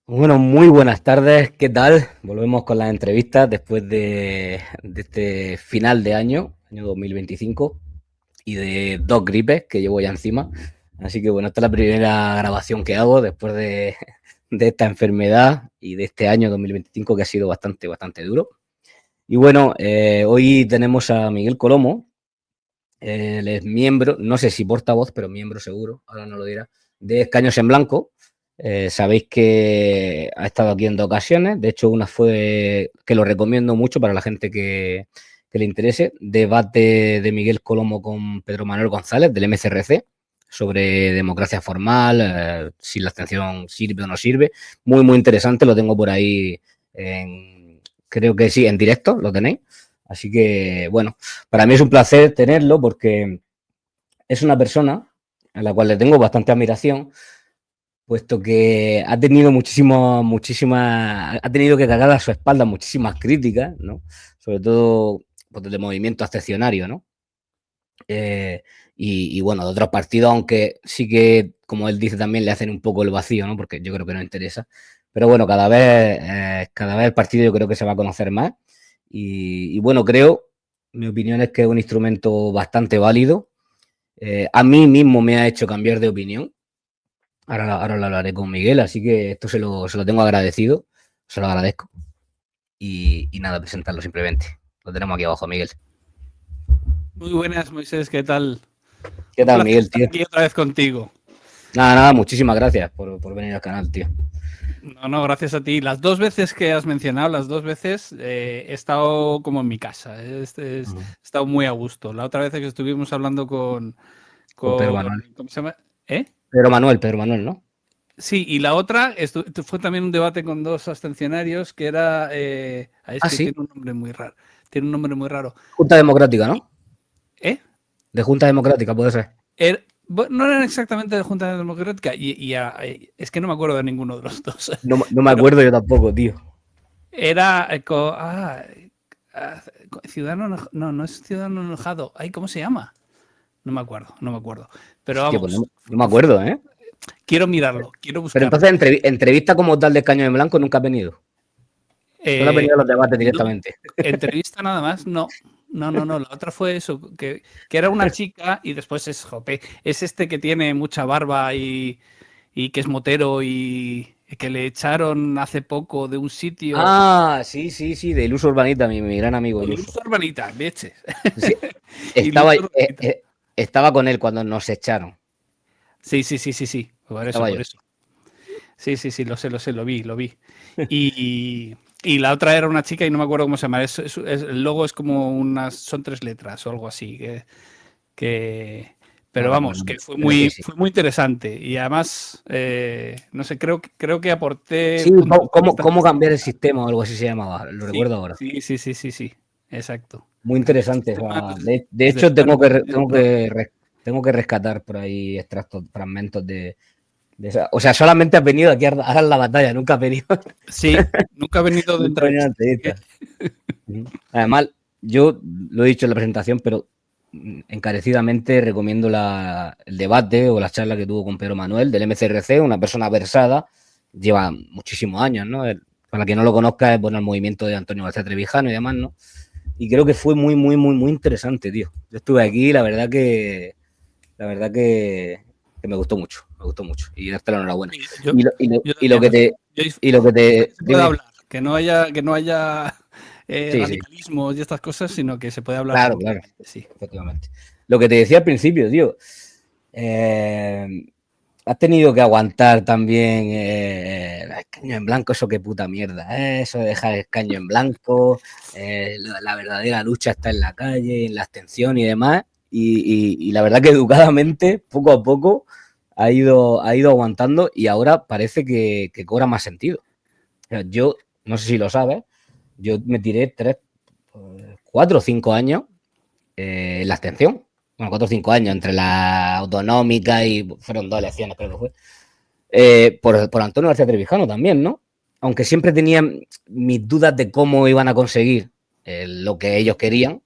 Bueno, muy buenas tardes, ¿qué tal? Volvemos con las entrevistas después de este final de año 2025, y de dos gripes que llevo ya encima. Así que bueno, esta es la primera grabación que hago después de esta enfermedad y de este año 2025 que ha sido bastante duro. Y bueno, hoy tenemos a Miguel Colomo. Él es miembro, no sé si portavoz, pero miembro seguro, ahora no lo dirá, de Escaños en Blanco. Sabéis que ha estado aquí en dos ocasiones. De hecho, una fue que lo recomiendo mucho para la gente que le interese: debate de Miguel Colomo con Pedro Manuel González del MCRC sobre democracia formal, si la abstención sirve o no sirve. Muy interesante, lo tengo por ahí, creo que sí, en directo, lo tenéis. Así que, bueno, para mí es un placer tenerlo porque es una persona a la cual le tengo bastante admiración, puesto que ha tenido ha tenido que cargar a su espalda muchísimas críticas, ¿no? Sobre todo pues, de movimiento abstencionario, ¿no? Bueno, de otros partidos, aunque sí que, como él dice, también le hacen un poco el vacío, ¿no? Porque yo creo que no interesa. Pero bueno, cada vez el partido yo creo que se va a conocer más. Bueno, mi opinión es que es un instrumento bastante válido. A mí mismo me ha hecho cambiar de opinión. Ahora lo hablaré con Miguel, así que esto se lo tengo agradecido, se lo agradezco. Y nada, presentarlo simplemente. Lo tenemos aquí abajo, Miguel. Muy buenas, Moisés, ¿qué tal? ¿Qué Un tal, placer Miguel, estar tío? aquí otra vez contigo. Nada, muchísimas gracias por venir al canal, tío. No, gracias a ti. Las dos veces que has mencionado, las dos veces he estado como en mi casa. He estado muy a gusto. La otra vez que estuvimos hablando Con Pedro Manuel. ¿cómo se llama? ¿Eh? Pedro Manuel, ¿no? Sí, y la otra fue también un debate con dos abstencionarios que era... es Ah, que sí. tiene un nombre muy raro. Tiene un nombre muy raro. Junta Democrática, ¿no? ¿Eh? De Junta Democrática, puede ser. No eran exactamente de Junta Democrática es que no me acuerdo de ninguno de los dos. No me Pero acuerdo yo tampoco, tío. era Ciudadano, no es Ciudadano Enojado. Ay, ¿cómo se llama? No me acuerdo. Pero Hostia, pues vamos, no me acuerdo, ¿eh? quiero mirarlo, quiero Pero buscarlo. entonces, entrevista como tal de Escaño en Blanco nunca ha venido. Solo ha venido a los debates No, directamente. entrevista nada más, no. No, la otra fue eso, que era una chica y después es este que tiene mucha barba y que es motero y que le echaron hace poco de un sitio. Ah, sí, de Iluso Urbanita, mi gran amigo Iluso. Iluso Urbanita, leches. Sí, estaba, Iluso Urbanita. estaba con él cuando nos echaron. Sí. Estaba Por yo. eso. Sí, lo vi, lo vi. Y la otra era una chica y no me acuerdo cómo se llama. El logo es como son tres letras o algo así. No Pero vamos, recuerdo, que pero sí, sí. fue muy interesante. Y además, no sé, creo que aporté Sí, puntos de vista cómo cambiar el distintos. sistema o algo así se llamaba, lo Sí, recuerdo ahora. sí. Exacto. Muy Cambiar interesante. O sistemas sea, de desde hecho, estar en el orden. tengo que rescatar por ahí extractos, fragmentos de esa. O sea, solamente has venido aquí a dar la batalla, nunca has venido, Sí, nunca he venido de nunca has venido a la entrevista. Así que entrevista. Además, yo lo he dicho en la presentación, pero encarecidamente recomiendo el debate o la charla que tuvo con Pedro Manuel del MCRC, una persona versada, lleva muchísimos años, ¿no? Para quien no lo conozca, es bueno, el movimiento de Antonio García Trevijano y demás, ¿no? Y creo que fue muy interesante, tío. Yo estuve aquí, la verdad que me gustó mucho. Y darte la enhorabuena. yo, yo Y lo también, que te, y lo que me gusta que te, se pueda dime, hablar, que no haya sí, radicalismos y estas cosas, sino que se puede hablar claro, tranquilamente, sí. efectivamente. Lo que te decía al principio, tío, eh, has tenido que aguantar también el escaño en blanco, eso qué puta mierda, eso de dejar el escaño en blanco, la verdadera lucha está en la calle, en la abstención y demás, y la verdad que educadamente, poco a poco, ha ido aguantando y ahora parece que cobra más sentido. O sea, yo, no sé si lo sabes, yo me tiré 4 o 5 años la abstención. Bueno, 4 o 5 años entre la autonómica y fueron dos elecciones, creo que fue. Por Antonio García Trevijano también, ¿no? Aunque siempre tenía mis dudas de cómo iban a conseguir lo que ellos querían,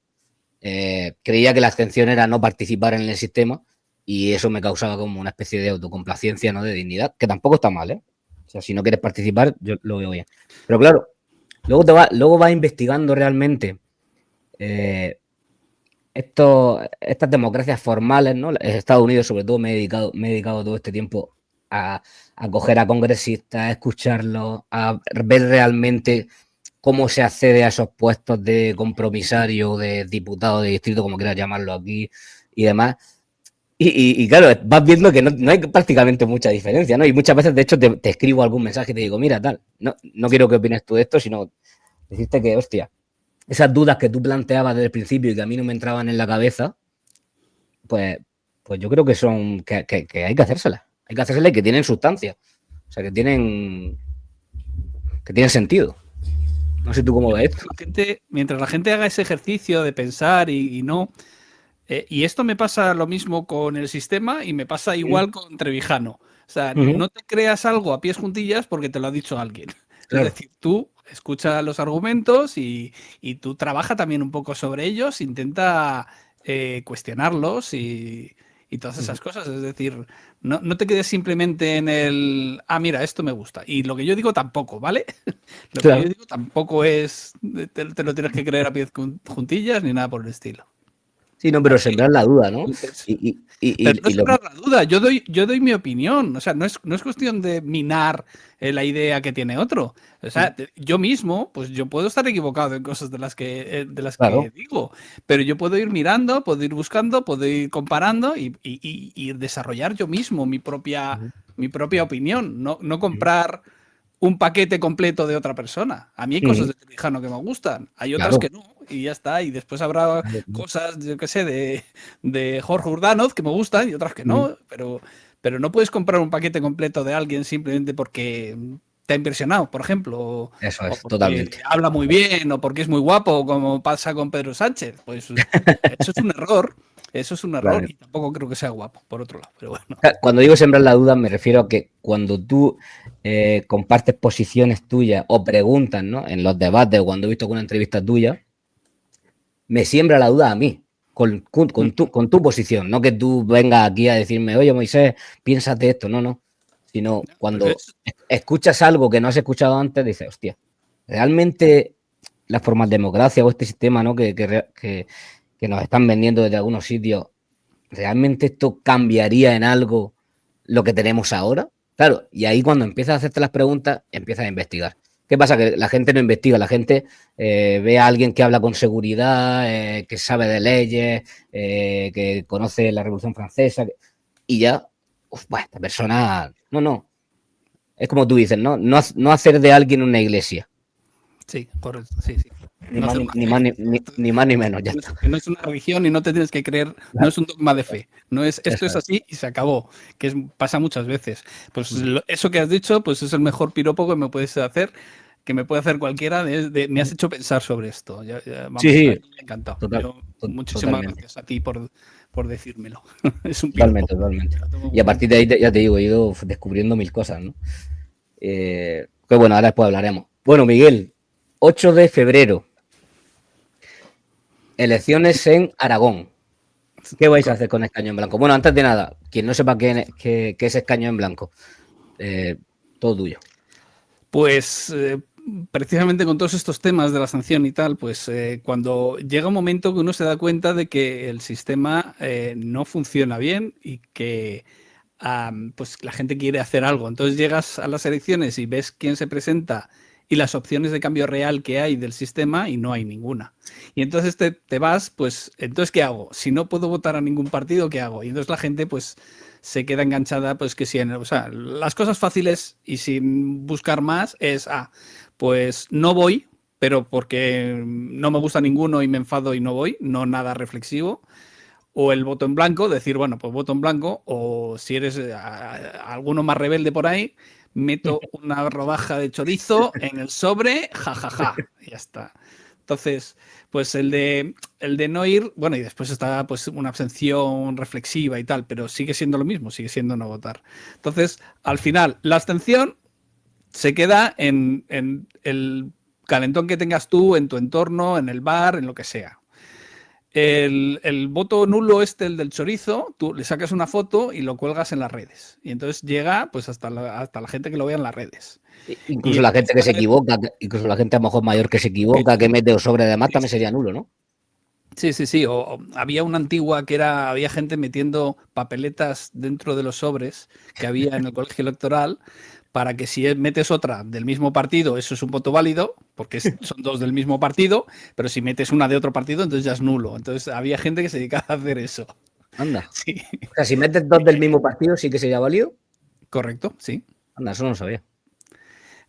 creía que la abstención era no participar en el sistema y eso me causaba como una especie de autocomplacencia, ¿no? De dignidad, que tampoco está mal, ¿eh? O sea, si no quieres participar, yo lo veo bien. Pero claro, luego vas investigando realmente estas democracias formales, ¿no? Estados Unidos, sobre todo, me he dedicado todo este tiempo a coger a congresistas, a escucharlos, a ver realmente cómo se accede a esos puestos de compromisario, de diputado de distrito, como quieras llamarlo aquí, y demás. Y claro, vas viendo que no hay prácticamente mucha diferencia, ¿no? Y muchas veces, de hecho, te escribo algún mensaje y te digo, mira, tal, no quiero que opines tú de esto, sino decirte que, hostia, esas dudas que tú planteabas desde el principio y que a mí no me entraban en la cabeza, pues, pues yo creo que son que hay que hacérselas. Hay que hacérselas y que tienen sustancia. O sea, que tienen sentido. No sé tú cómo ves esto. Mientras la gente haga ese ejercicio de pensar y no... y esto me pasa lo mismo con el sistema y me pasa igual con Trevijano. O sea, no te creas algo a pies juntillas porque te lo ha dicho alguien. Claro. Es decir, tú escucha los argumentos y tú trabaja también un poco sobre ellos, intenta cuestionarlos y todas esas cosas. Es decir, no te quedes simplemente en el, mira, esto me gusta. Y lo que yo digo tampoco, ¿vale? Lo que yo digo tampoco es, te lo tienes que creer a pies juntillas ni nada por el estilo. Sí, no, pero sembrar la duda, ¿no? Pero no sembrar la duda, yo doy mi opinión. O sea, no es cuestión de minar la idea que tiene otro. O sea, yo mismo, pues yo puedo estar equivocado en cosas de las que digo, pero yo puedo ir mirando, puedo ir buscando, puedo ir comparando y desarrollar yo mismo mi propia opinión. No comprar un paquete completo de otra persona. A mí hay cosas de Trevijano que me gustan, hay otras que no, y ya está. Y después habrá cosas, yo qué sé, de Jorge Urdánoz que me gustan y otras que no, pero no puedes comprar un paquete completo de alguien simplemente porque te ha impresionado, por ejemplo. Eso es, o porque totalmente. habla muy bien, o porque es muy guapo, como pasa con Pedro Sánchez. Pues eso es un error. Eso es un error, claro. Y tampoco creo que sea guapo, por otro lado. Pero bueno. Cuando digo sembrar la duda, me refiero a que cuando tú compartes posiciones tuyas o preguntas, ¿no? En los debates o cuando he visto alguna entrevista tuya, me siembra la duda a mí, con tu posición. No que tú vengas aquí a decirme, oye, Moisés, piénsate esto. No. Sino cuando escuchas algo que no has escuchado antes, dices, hostia, realmente la formaldemocracia o este sistema, ¿no? que nos están vendiendo desde algunos sitios, ¿realmente esto cambiaría en algo lo que tenemos ahora? Claro, y ahí cuando empiezas a hacerte las preguntas, empiezas a investigar. ¿Qué pasa? Que la gente no investiga, la gente ve a alguien que habla con seguridad, que sabe de leyes, que conoce la Revolución Francesa, y ya, esta persona, no. Es como tú dices, no hacer de alguien una iglesia. Sí, correcto, sí. Ni más ni menos, ya está. Que no es una religión y no te tienes que creer, no es un dogma de fe. No es esto es así y se acabó, pasa muchas veces. Pues eso que has dicho, pues es el mejor piropo que me puedes hacer, que me puede hacer cualquiera. Me has hecho pensar sobre esto. Vamos, sí, me ha encantado. Muchísimas gracias a ti por decírmelo. Es un piropo. Totalmente. Y a partir de ahí, ya te digo, he ido descubriendo mil cosas, ¿no? Que bueno, ahora después hablaremos. Bueno, Miguel, 8 de febrero. Elecciones en Aragón. ¿Qué vais a hacer con escaño en blanco? Bueno, antes de nada, quien no sepa qué es escaño en blanco, todo tuyo. Pues precisamente con todos estos temas de la sanción y tal, pues cuando llega un momento que uno se da cuenta de que el sistema no funciona bien y que pues la gente quiere hacer algo. Entonces llegas a las elecciones y ves quién se presenta y las opciones de cambio real que hay del sistema y no hay ninguna. Y entonces te vas, pues, entonces, ¿qué hago? Si no puedo votar a ningún partido, ¿qué hago? Y entonces la gente, pues, se queda enganchada, pues, que si o sea, las cosas fáciles y sin buscar más es, pues no voy, pero porque no me gusta ninguno y me enfado y no voy, no nada reflexivo. O el voto en blanco, decir, bueno, pues voto en blanco, o si eres alguno más rebelde por ahí, meto una rodaja de chorizo en el sobre, jajaja, y ya está. Entonces, pues el de no ir, bueno, y después está pues una abstención reflexiva y tal, pero sigue siendo lo mismo, sigue siendo no votar. Entonces, al final, la abstención se queda en el calentón que tengas tú, en tu entorno, en el bar, en lo que sea. el voto nulo el del chorizo, tú le sacas una foto y lo cuelgas en las redes. Y entonces llega pues hasta la gente que lo vea en las redes. Incluso la gente que se equivoca, incluso la gente a lo mejor mayor que se equivoca, que mete o sobre de más, también sería nulo, ¿no? Sí, sí, sí. O había una antigua que había gente metiendo papeletas dentro de los sobres que había en el colegio electoral para que si metes otra del mismo partido, eso es un voto válido, porque son dos del mismo partido, pero si metes una de otro partido, entonces ya es nulo. Entonces había gente que se dedicaba a hacer eso. Anda. Sí. O sea, si metes dos del mismo partido, sí que sería válido. Correcto, sí. Anda, eso no lo sabía.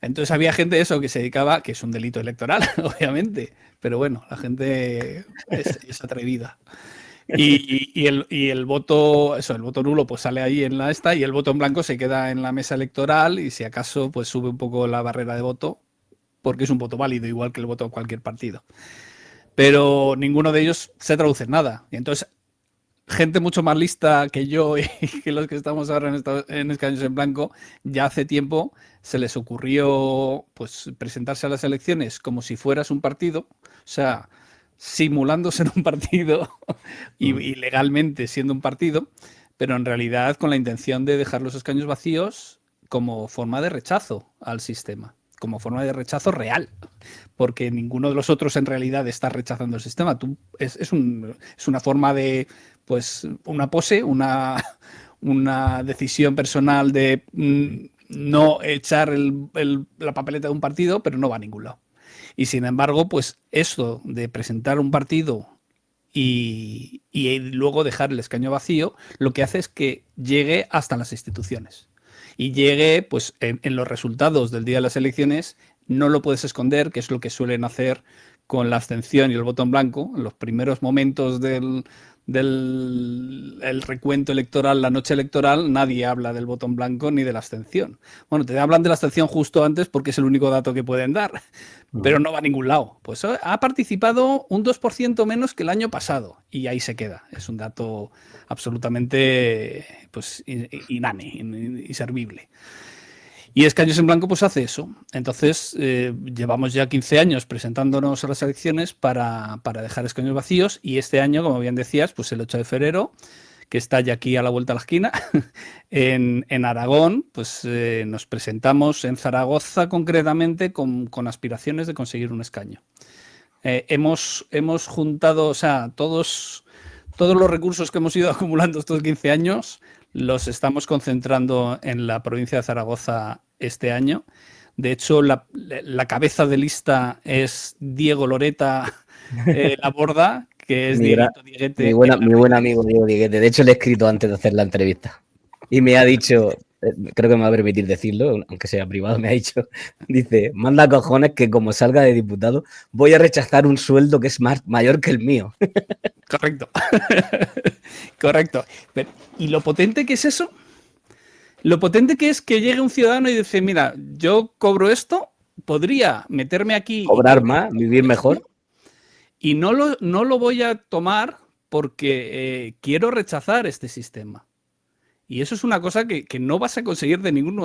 Entonces había gente eso que se dedicaba, que es un delito electoral, obviamente, pero bueno, la gente es atrevida. Y el voto, eso, el voto nulo pues sale ahí en la esta y el voto en blanco se queda en la mesa electoral y si acaso pues sube un poco la barrera de voto porque es un voto válido, igual que el voto de cualquier partido. Pero ninguno de ellos se traduce en nada. Y entonces gente mucho más lista que yo y que los que estamos ahora en escaños en blanco, ya hace tiempo se les ocurrió pues presentarse a las elecciones como si fueras un partido, o sea, simulando ser un partido y legalmente siendo un partido, pero en realidad con la intención de dejar los escaños vacíos como forma de rechazo al sistema, como forma de rechazo real, porque ninguno de los otros en realidad está rechazando el sistema. Es una forma de, pues, una pose, una decisión personal de no echar la papeleta de un partido, pero no va a ningún lado. Y sin embargo, pues eso de presentar un partido y luego dejar el escaño vacío, lo que hace es que llegue hasta las instituciones. Y llegue, pues, en los resultados del día de las elecciones, no lo puedes esconder, que es lo que suelen hacer con la abstención y el voto en blanco, en los primeros momentos del recuento electoral, la noche electoral, nadie habla del voto en blanco ni de la abstención. Bueno, te hablan de la abstención justo antes porque es el único dato que pueden dar, pero no va a ningún lado. Pues ha participado un 2% menos que el año pasado y ahí se queda. Es un dato absolutamente pues, inane, inservible. Y Escaños en Blanco pues hace eso. Entonces llevamos ya 15 años presentándonos a las elecciones para dejar escaños vacíos y este año, como bien decías, pues el 8 de febrero, que está ya aquí a la vuelta de la esquina, en Aragón, pues nos presentamos en Zaragoza concretamente con aspiraciones de conseguir un escaño. Hemos juntado, o sea, todos los recursos que hemos ido acumulando estos 15 años los estamos concentrando en la provincia de Zaragoza este año. De hecho, la cabeza de lista es Diego Loreta Laborda, que es Dieguete. Mi buen amigo Diego Dieguete. De hecho, le he escrito antes de hacer la entrevista. Y me ha dicho, creo que me va a permitir decirlo, aunque sea privado, me ha dicho, dice, manda cojones que como salga de diputado voy a rechazar un sueldo que es mayor que el mío. Correcto. Correcto. ¿Y lo potente que es eso? Lo potente que es que llegue un ciudadano y dice, mira, yo cobro esto, podría meterme aquí... Cobrar más, vivir mejor. Y no lo voy a tomar porque quiero rechazar este sistema. Y eso es una cosa que no vas a conseguir de ninguna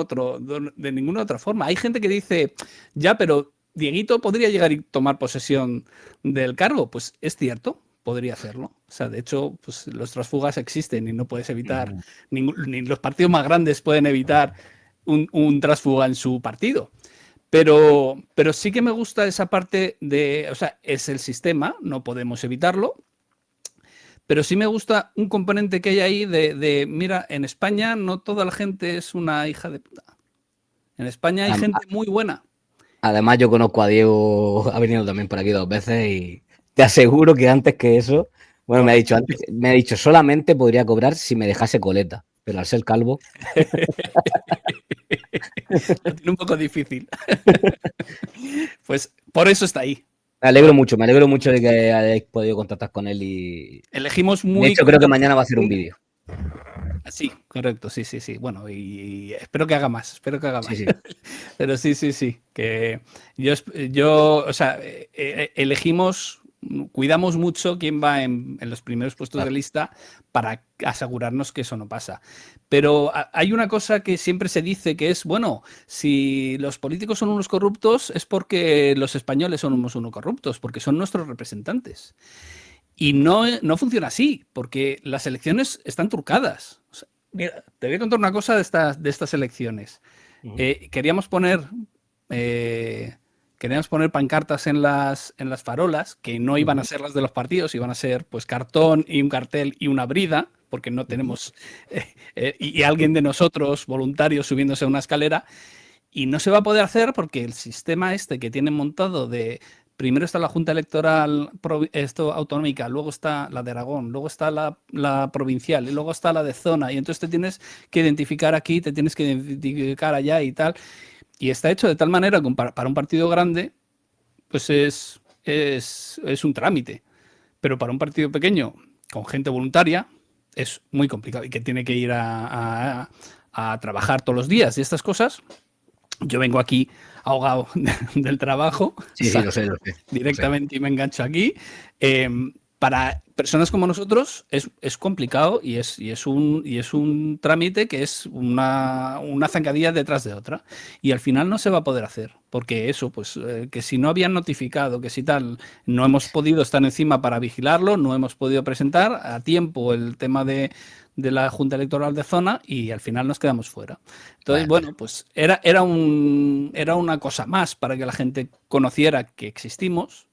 otra forma. Hay gente que dice, ya, pero Dieguito podría llegar y tomar posesión del cargo. Pues es cierto, podría hacerlo. O sea, de hecho, pues los transfugas existen y no puedes evitar, ni los partidos más grandes pueden evitar un transfuga en su partido. Pero sí que me gusta esa parte de, o sea, es el sistema, no podemos evitarlo, pero sí me gusta un componente que hay ahí de mira, en España no toda la gente es una hija de puta. En España hay gente muy buena. Además, yo conozco a Diego, ha venido también por aquí 2 veces y te aseguro que antes que eso, bueno, me ha dicho solamente podría cobrar si me dejase coleta, pero al ser calvo... Lo tiene un poco difícil. Pues por eso está ahí. Me alegro mucho de que hayáis podido contactar con él y... Elegimos muy... De hecho, creo que mañana va a hacer un vídeo. Sí, correcto, sí. Bueno, y espero que haga más, Sí. Pero sí, que yo, o sea, elegimos, cuidamos mucho quién va en los primeros puestos de lista para asegurarnos que eso no pasa. Pero hay una cosa que siempre se dice que es, bueno, si los políticos son unos corruptos es porque los españoles son unos corruptos, porque son nuestros representantes. Y no funciona así, porque las elecciones están trucadas. O sea, mira, te voy a contar una cosa de estas elecciones. Queríamos poner pancartas en las farolas que no iban a ser las de los partidos, iban a ser pues cartón y un cartel y una brida, porque no tenemos y alguien de nosotros voluntarios subiéndose a una escalera, y no se va a poder hacer porque el sistema este que tienen montado de primero está la Junta Electoral autonómica, luego está la de Aragón, luego está la provincial y luego está la de zona, y entonces te tienes que identificar aquí, te tienes que identificar allá y tal. Y está hecho de tal manera que para un partido grande, pues es un trámite. Pero para un partido pequeño, con gente voluntaria, es muy complicado y que tiene que ir a trabajar todos los días y estas cosas. Yo vengo aquí ahogado del trabajo, Sí, sí, lo sé, lo sé. directamente y me engancho aquí. Para personas como nosotros es complicado y es un trámite que es una zancadilla detrás de otra. Y al final no se va a poder hacer, porque eso, pues que si no habían notificado, que si tal, no hemos podido estar encima para vigilarlo, no hemos podido presentar a tiempo el tema de la Junta Electoral de Zona y al final nos quedamos fuera. Entonces, bueno, pues era una cosa más para que la gente conociera que existimos,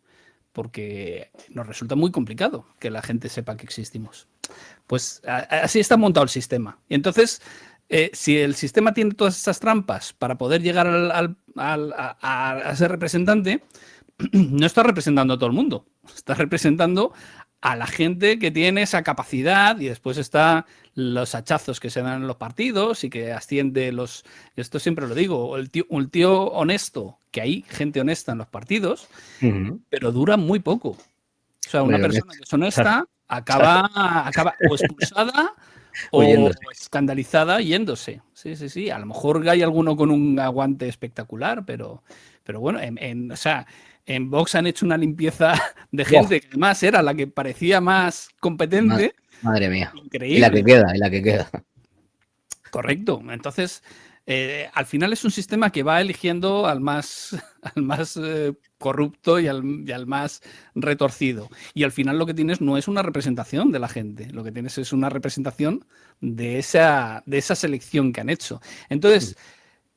porque nos resulta muy complicado que la gente sepa que existimos. Pues así está montado el sistema. Y entonces, si el sistema tiene todas estas trampas para poder llegar a ser representante, no está representando a todo el mundo, está representando a la gente que tiene esa capacidad, y después está los hachazos que se dan en los partidos y que asciende los... Esto siempre lo digo, el tío honesto, que hay gente honesta en los partidos, pero dura muy poco. O sea, una persona que es honesta acaba o expulsada o escandalizada yéndose. Sí, sí, sí. A lo mejor hay alguno con un aguante espectacular, pero bueno, o sea, en Vox han hecho una limpieza de gente que además era la que parecía más competente. Madre mía. Increíble. Y la que queda. Correcto. Entonces, al final es un sistema que va eligiendo al más corrupto y al más retorcido. Y al final lo que tienes no es una representación de la gente, lo que tienes es una representación de esa selección que han hecho. Entonces,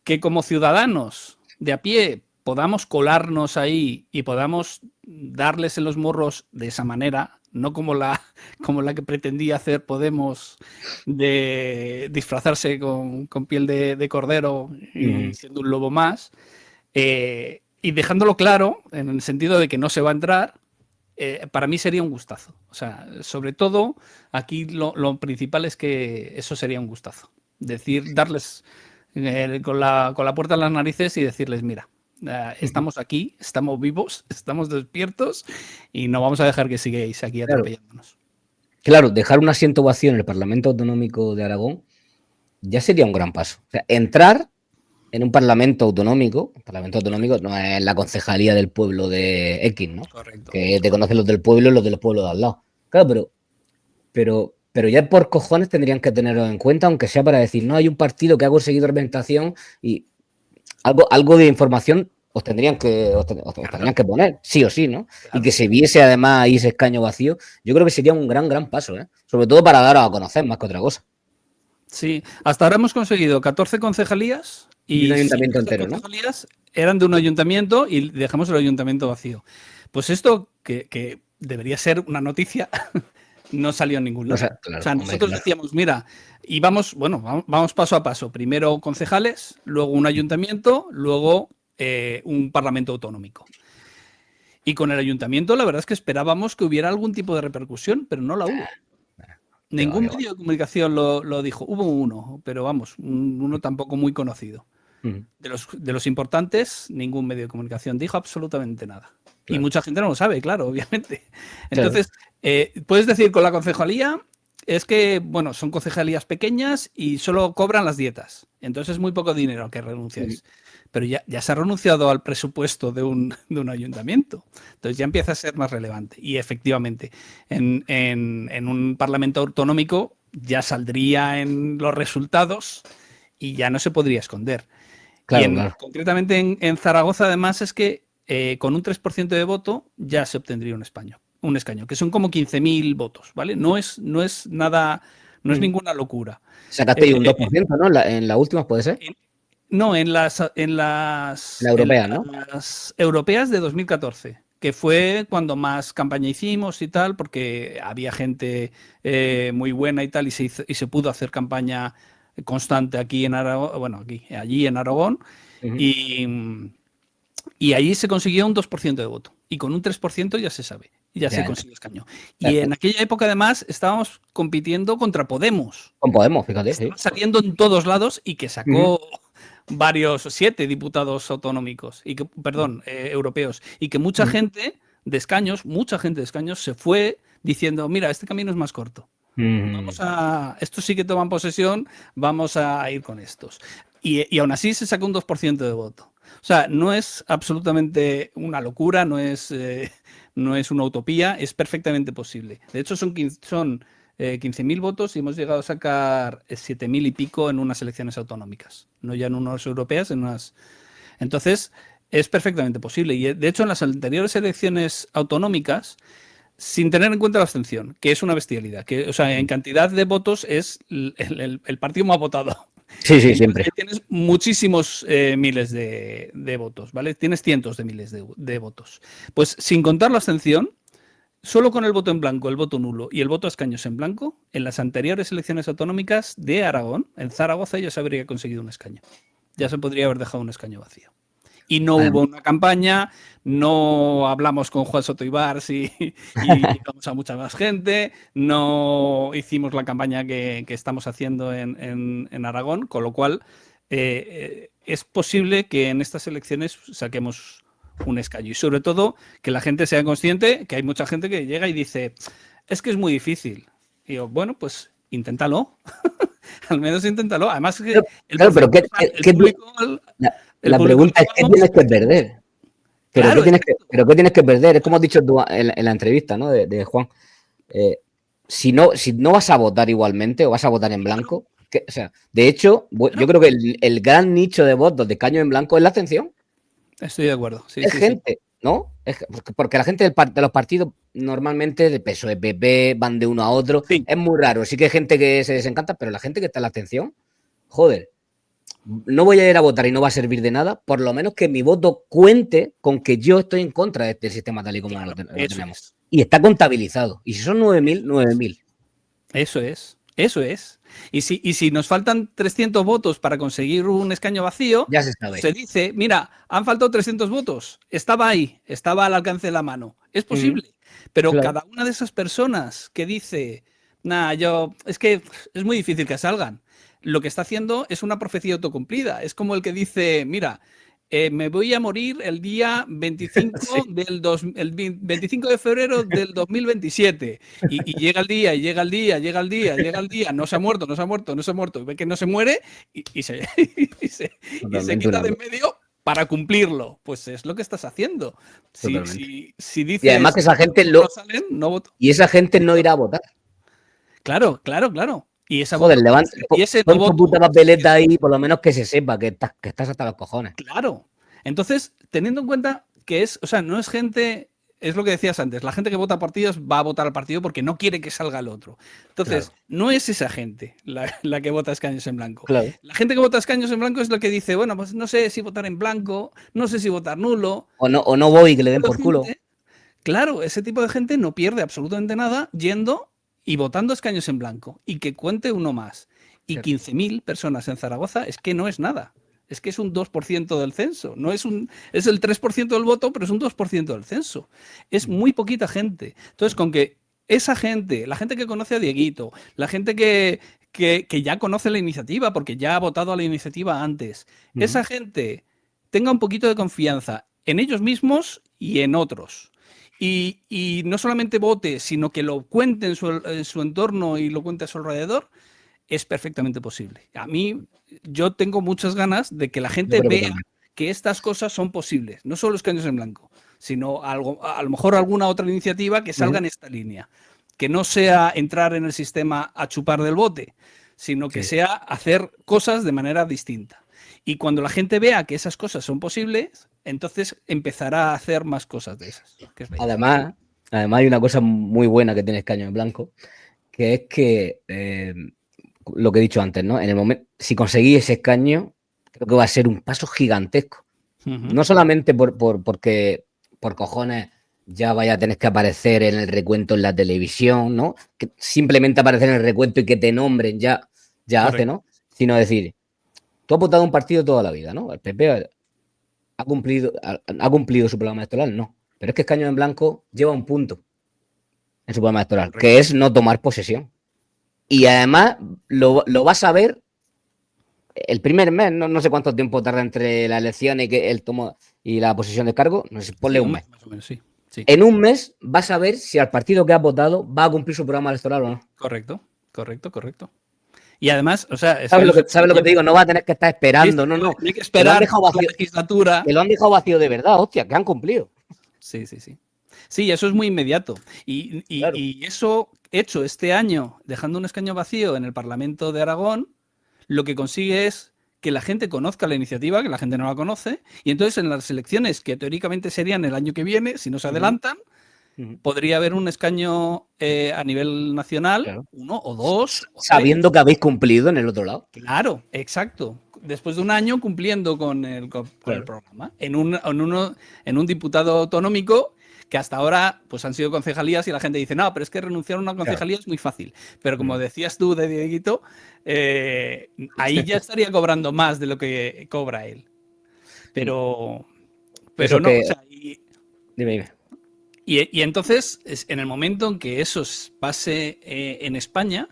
que como ciudadanos de a pie podamos colarnos ahí y podamos darles en los morros de esa manera, no como la que pretendía hacer Podemos de disfrazarse con piel de cordero y siendo un lobo más, y dejándolo claro en el sentido de que no se va a entrar, para mí sería un gustazo. O sea, sobre todo, aquí lo principal es que eso sería un gustazo. Darles con la puerta en las narices y decirles, mira, estamos aquí, estamos vivos, estamos despiertos y no vamos a dejar que sigáis aquí atropellándonos. Claro, dejar un asiento vacío en el Parlamento Autonómico de Aragón ya sería un gran paso. O sea, entrar en un Parlamento Autonómico, el Parlamento Autonómico no es la concejalía del pueblo de X, ¿no? Correcto. Que te conocen los del pueblo y los del pueblo de al lado. Claro, pero ya por cojones tendrían que tenerlo en cuenta, aunque sea para decir, no, hay un partido que ha conseguido representación y algo de información os tendrían que poner, sí o sí, ¿no? Claro. Y que se viese además ahí ese escaño vacío, yo creo que sería un gran paso, ¿eh? Sobre todo para daros a conocer más que otra cosa. Sí, hasta ahora hemos conseguido 14 concejalías y un ayuntamiento entero, concejalías eran de un ayuntamiento y dejamos el ayuntamiento vacío. Pues esto, que debería ser una noticia, no salió en ningún lado. O sea, nosotros decíamos, mira, y vamos paso a paso. Primero concejales, luego un ayuntamiento, luego un parlamento autonómico. Y con el ayuntamiento la verdad es que esperábamos que hubiera algún tipo de repercusión, pero no la hubo. Ningún medio de comunicación lo dijo. Hubo uno, pero vamos, uno tampoco muy conocido. De los importantes, ningún medio de comunicación dijo absolutamente nada. Claro. Y mucha gente no lo sabe, claro, obviamente. Entonces, puedes decir con la concejalía, es que, bueno, son concejalías pequeñas y solo cobran las dietas. Entonces es muy poco dinero al que renunciáis. Pero ya se ha renunciado al presupuesto de un ayuntamiento. Entonces ya empieza a ser más relevante. Y efectivamente, en un parlamento autonómico ya saldría en los resultados y ya no se podría esconder. Claro, concretamente en Zaragoza, además, es que con un 3% de voto ya se obtendría un escaño. un escaño, que son como 15.000 votos, ¿vale? No es nada, no es ninguna locura. Sacaste un 2%, ¿no? En la última, ¿puede ser? No, en las europeas, ¿no? las europeas de 2014, que fue cuando más campaña hicimos y tal, porque había gente muy buena y tal, y se pudo hacer campaña constante aquí en Aragón, bueno, allí en Aragón, y allí se consiguió un 2% de voto, y con un 3% ya se sabe, ya se consiguió escaño. Y en aquella época, además, estábamos compitiendo contra Podemos. Con Podemos, fíjate. Estaba saliendo en todos lados y que sacó varios, 7 diputados autonómicos, y que, perdón, europeos, y que mucha gente de escaños se fue diciendo, mira, este camino es más corto. Estos sí que toman posesión, vamos a ir con estos. Y aún así se sacó un 2% de voto. O sea, no es absolutamente una locura, no es una utopía, es perfectamente posible. De hecho, son 15.000 votos y hemos llegado a sacar 7.000 y pico en unas elecciones autonómicas, no ya en unas europeas, en unas... Entonces, es perfectamente posible. Y de hecho, en las anteriores elecciones autonómicas, sin tener en cuenta la abstención, que es una bestialidad, que, o sea, en cantidad de votos es el partido más votado. Sí, siempre. Tienes muchísimos miles de votos, ¿vale? Tienes cientos de miles de votos. Pues sin contar la abstención, solo con el voto en blanco, el voto nulo y el voto a escaños en blanco, en las anteriores elecciones autonómicas de Aragón, en Zaragoza, ya se habría conseguido un escaño. Ya se podría haber dejado un escaño vacío. Y hubo una campaña, no hablamos con Juan Soto Ibars y llegamos a mucha más gente, no hicimos la campaña que estamos haciendo en Aragón, con lo cual es posible que en estas elecciones saquemos un escaño. Y sobre todo que la gente sea consciente que hay mucha gente que llega y dice, es que es muy difícil. Y yo, bueno, pues inténtalo. Al menos inténtalo. Además, que la pregunta es: ¿qué tienes que perder? ¿Pero qué tienes que perder? Es como has dicho tú en la entrevista, ¿no? de Juan. Si no vas a votar igualmente o vas a votar en blanco, o sea, de hecho, yo creo que el gran nicho de votos de escaños en blanco es la abstención. Estoy de acuerdo. Sí, es gente, ¿no? Porque la gente de los partidos normalmente de PSOE, PP, van de uno a otro. Sí. Es muy raro. Sí que hay gente que se desencanta, pero la gente que está en la abstención, joder, no voy a ir a votar y no va a servir de nada, por lo menos que mi voto cuente con que yo estoy en contra de este sistema tal y como lo tenemos. Y está contabilizado. Y si son 9.000, 9.000. Eso es. Y si nos faltan 300 votos para conseguir un escaño vacío, ya se sabe. Se dice, mira, han faltado 300 votos. Estaba ahí, estaba al alcance de la mano. Es posible. Pero cada una de esas personas que dice, es que es muy difícil que salgan, lo que está haciendo es una profecía autocumplida. Es como el que dice, mira, me voy a morir el día 25, el 25 de febrero del 2027. Y llega el día, no se ha muerto, y ve que no se muere y se quita de en medio para cumplirlo. Pues es lo que estás haciendo. Si dices, y además que esa gente y esa gente no irá a votar. Claro. Y esa joder, pon tu puta papeleta ahí, por lo menos que se sepa que estás hasta los cojones. Claro. Entonces, teniendo en cuenta que no es gente, es lo que decías antes, la gente que vota partidos va a votar al partido porque no quiere que salga el otro. Entonces, no es esa gente la que vota escaños en blanco. Claro. La gente que vota escaños en blanco es la que dice, bueno, pues no sé si votar en blanco, no sé si votar nulo. O no voy, que le den por culo. Claro, ese tipo de gente no pierde absolutamente nada yendo y votando escaños en blanco, y que cuente uno más. Y 15.000 personas en Zaragoza es que no es nada. Es que es un 2% del censo. No es el 3% del voto, pero es un 2% del censo. Es muy poquita gente. Entonces, con que esa gente, la gente que conoce a Dieguito, la gente que ya conoce la iniciativa, porque ya ha votado a la iniciativa antes, esa gente tenga un poquito de confianza en ellos mismos y en otros. Y no solamente vote, sino que lo cuente en su entorno y lo cuente a su alrededor, es perfectamente posible. Yo tengo muchas ganas de que la gente vea que estas cosas son posibles. No solo escaños en blanco, sino a lo mejor alguna otra iniciativa que salga en esta línea. Que no sea entrar en el sistema a chupar del bote, sino que sea hacer cosas de manera distinta. Y cuando la gente vea que esas cosas son posibles, entonces empezará a hacer más cosas de esas. Además, Además hay una cosa muy buena que tiene Escaño en Blanco, que es que lo que he dicho antes, ¿no? En el momento, si conseguís ese escaño, creo que va a ser un paso gigantesco. No solamente porque por cojones ya vaya a tener que aparecer en el recuento en la televisión, ¿no? Que simplemente aparecer en el recuento y que te nombren ya hace, ¿no? Sino decir, tú has votado un partido toda la vida, ¿no? El PP ha cumplido su programa electoral, no. Pero es que Escaño en Blanco lleva un punto en su programa electoral, que es no tomar posesión. Y además lo vas a ver el primer mes, no sé cuánto tiempo tarda entre la elección y que él toma y la posesión de cargo, no sé, ponle un mes. Más o menos, sí. En un mes vas a ver si al partido que has votado va a cumplir su programa electoral o no. Correcto. Y además, o sea, ¿Sabes lo que te digo? No va a tener que estar esperando, no. No hay que esperar la legislatura. Que lo han dejado vacío de verdad, hostia, que han cumplido. Sí. Sí, eso es muy inmediato. Claro. Y eso hecho este año, dejando un escaño vacío en el Parlamento de Aragón, lo que consigue es que la gente conozca la iniciativa, que la gente no la conoce, y entonces en las elecciones que teóricamente serían el año que viene, si no se adelantan, podría haber un escaño a nivel nacional, claro. 1 o 2. Sabiendo que habéis cumplido en el otro lado. Claro, exacto. Después de un año cumpliendo con el programa. En un diputado autonómico que hasta ahora pues han sido concejalías y la gente dice, no, pero es que renunciar a una concejalía es muy fácil. Pero como decías tú de Dieguito, ahí ya estaría cobrando más de lo que cobra él. Pero no, que... o sea, dime. Y entonces, en el momento en que eso pase en España,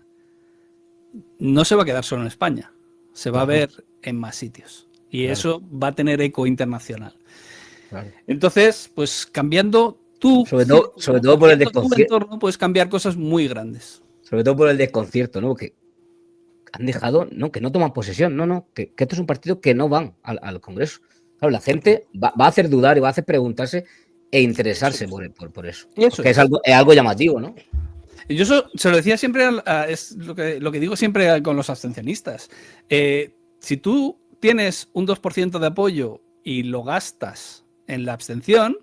no se va a quedar solo en España, se va a ver en más sitios. Y eso va a tener eco internacional. Entonces, pues cambiando tú, sobre todo por el desconcierto, entorno, puedes cambiar cosas muy grandes. Sobre todo por el desconcierto, ¿no? Que han dejado, no, que no toman posesión, que esto es un partido que no van al Congreso. Claro, la gente va a hacer dudar y va a hacer preguntarse e interesarse por eso. Que es algo llamativo, ¿no? Yo se lo decía siempre, es lo que digo siempre con los abstencionistas. Si tú tienes un 2% de apoyo y lo gastas en la abstención,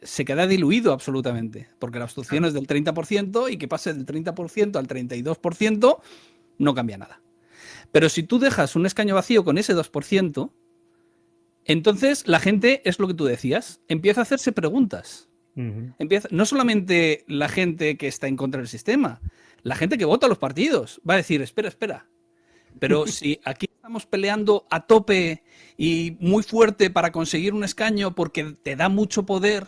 se queda diluido absolutamente, porque la abstención es del 30% y que pase del 30% al 32% no cambia nada. Pero si tú dejas un escaño vacío con ese 2%, entonces la gente, es lo que tú decías, empieza a hacerse preguntas. No solamente la gente que está en contra del sistema, la gente que vota a los partidos va a decir, espera, pero si aquí estamos peleando a tope y muy fuerte para conseguir un escaño porque te da mucho poder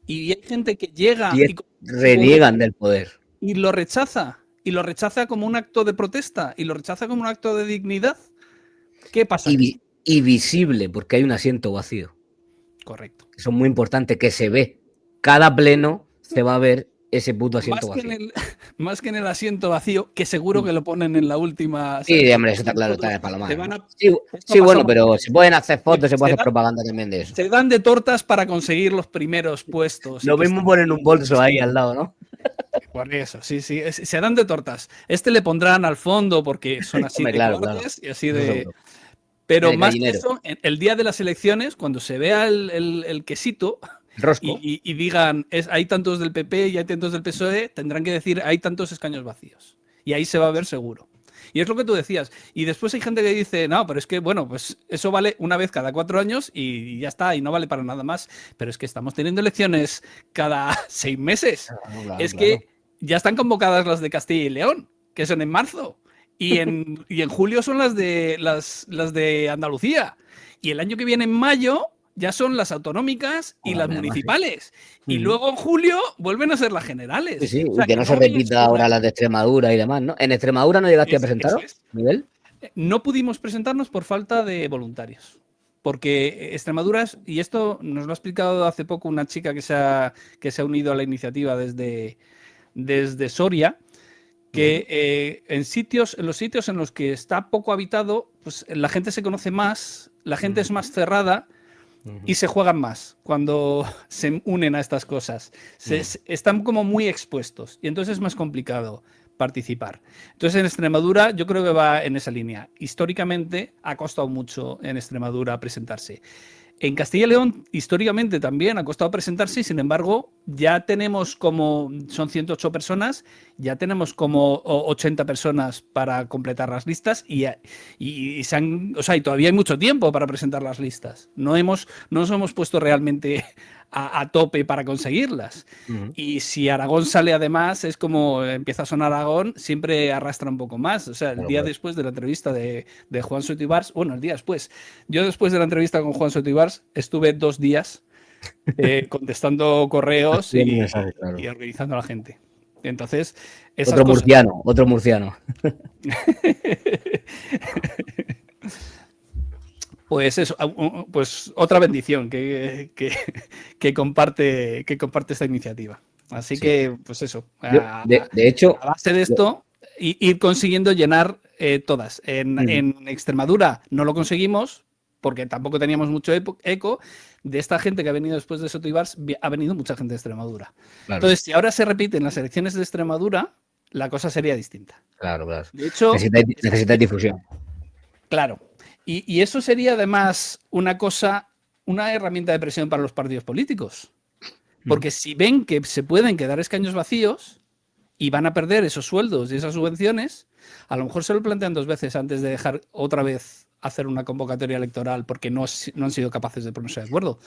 y hay gente que llega y reniegan del poder y lo rechaza como un acto de protesta y lo rechaza como un acto de dignidad, ¿qué pasa? Y visible, porque hay un asiento vacío. Correcto. Eso es muy importante, que se ve. Cada pleno se va a ver ese puto asiento vacío. Más que en el asiento vacío, que seguro que lo ponen en la última. Sí, hombre, eso está claro, está de palomar. Sí, bueno, pero se pueden hacer fotos, se puede hacer propaganda también de eso. Se dan de tortas para conseguir los primeros puestos. Lo mismo ponen un bolso ahí al lado, ¿no? Por eso, sí, se dan de tortas. Le pondrán al fondo porque son así de cortes y así de... Pero más que eso, el día de las elecciones, cuando se vea el quesito y digan hay tantos del PP y hay tantos del PSOE, tendrán que decir hay tantos escaños vacíos. Y ahí se va a ver seguro. Y es lo que tú decías. Y después hay gente que dice, no, pero es que, bueno, pues eso vale una vez cada 4 años y ya está, y no vale para nada más. Pero es que estamos teniendo elecciones cada 6 meses. Claro, que ya están convocadas las de Castilla y León, que son en marzo. Y en julio son las de Andalucía. Y el año que viene, en mayo, ya son las autonómicas y las municipales. Y luego en julio vuelven a ser las generales. Sí, o sea, que no se repita ahora las de Extremadura y demás, ¿no? ¿En Extremadura no llegaste a presentaros, Miguel? No pudimos presentarnos por falta de voluntarios. Porque Extremadura, y esto nos lo ha explicado hace poco una chica que se ha unido a la iniciativa desde Soria, que en los sitios en los que está poco habitado, pues la gente se conoce más, la gente es más cerrada y se juegan más cuando se unen a estas cosas. Están como muy expuestos y entonces es más complicado participar. Entonces en Extremadura yo creo que va en esa línea. Históricamente ha costado mucho en Extremadura presentarse. En Castilla y León, históricamente también ha costado presentarse y, sin embargo, ya tenemos como, son 108 personas, ya tenemos como 80 personas para completar las listas y o sea, y todavía hay mucho tiempo para presentar las listas. No nos hemos puesto realmente a tope para conseguirlas. Y si Aragón sale además, es como empieza a sonar Aragón, siempre arrastra un poco más. O sea, el día después de la entrevista de Juan Soto Ibars, bueno, el día después, yo después de la entrevista con Juan Soto Ibars estuve 2 días contestando correos y organizando a la gente. Entonces, esas otro cosas... murciano, otro murciano. Pues eso, pues otra bendición que comparte esta iniciativa. Así que, pues eso, De hecho, a base de esto, ir consiguiendo llenar todas. En Extremadura no lo conseguimos porque tampoco teníamos mucho eco. De esta gente que ha venido después de Soto Ibars, ha venido mucha gente de Extremadura. Claro. Entonces, si ahora se repiten las elecciones de Extremadura, la cosa sería distinta. Claro, claro. De hecho, necesitáis difusión. Claro. Y eso sería además una herramienta de presión para los partidos políticos. Porque si ven que se pueden quedar escaños vacíos y van a perder esos sueldos y esas subvenciones, a lo mejor se lo plantean 2 veces antes de dejar otra vez hacer una convocatoria electoral porque no han sido capaces de ponerse de acuerdo.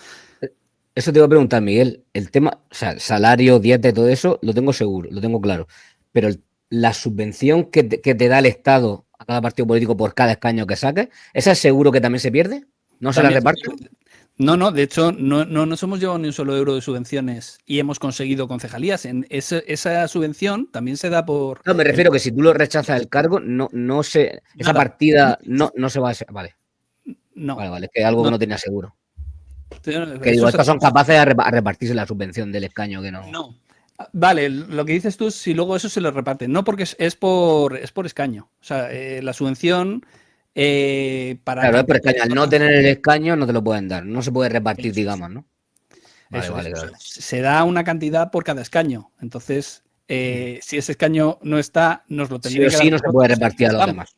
Eso te iba a preguntar, Miguel. El tema, o sea, salario, dieta y todo eso, lo tengo seguro, lo tengo claro. Pero la subvención que te da el Estado a cada partido político por cada escaño que saque, ¿esa es seguro que también se pierde? ¿No se la reparten? No, de hecho, no nos hemos llevado ni un solo euro de subvenciones y hemos conseguido concejalías. Esa subvención también se da por... No, me refiero que si tú lo rechazas el cargo, esa partida no se va a... Vale. No. Vale, es que algo que no tenía seguro. Que digo, Eso estos son capaces de repartirse la subvención del escaño que no... No. Vale, lo que dices tú, si luego eso se lo reparten. No, porque es por escaño. O sea, la subvención para... Claro, es por escaño. Al no tener el escaño no te lo pueden dar. No se puede repartir, digamos, ¿no? Vale, claro. Se da una cantidad por cada escaño. Entonces, si ese escaño no está, nos lo tendría que dar. Sí, no se puede repartir a los demás.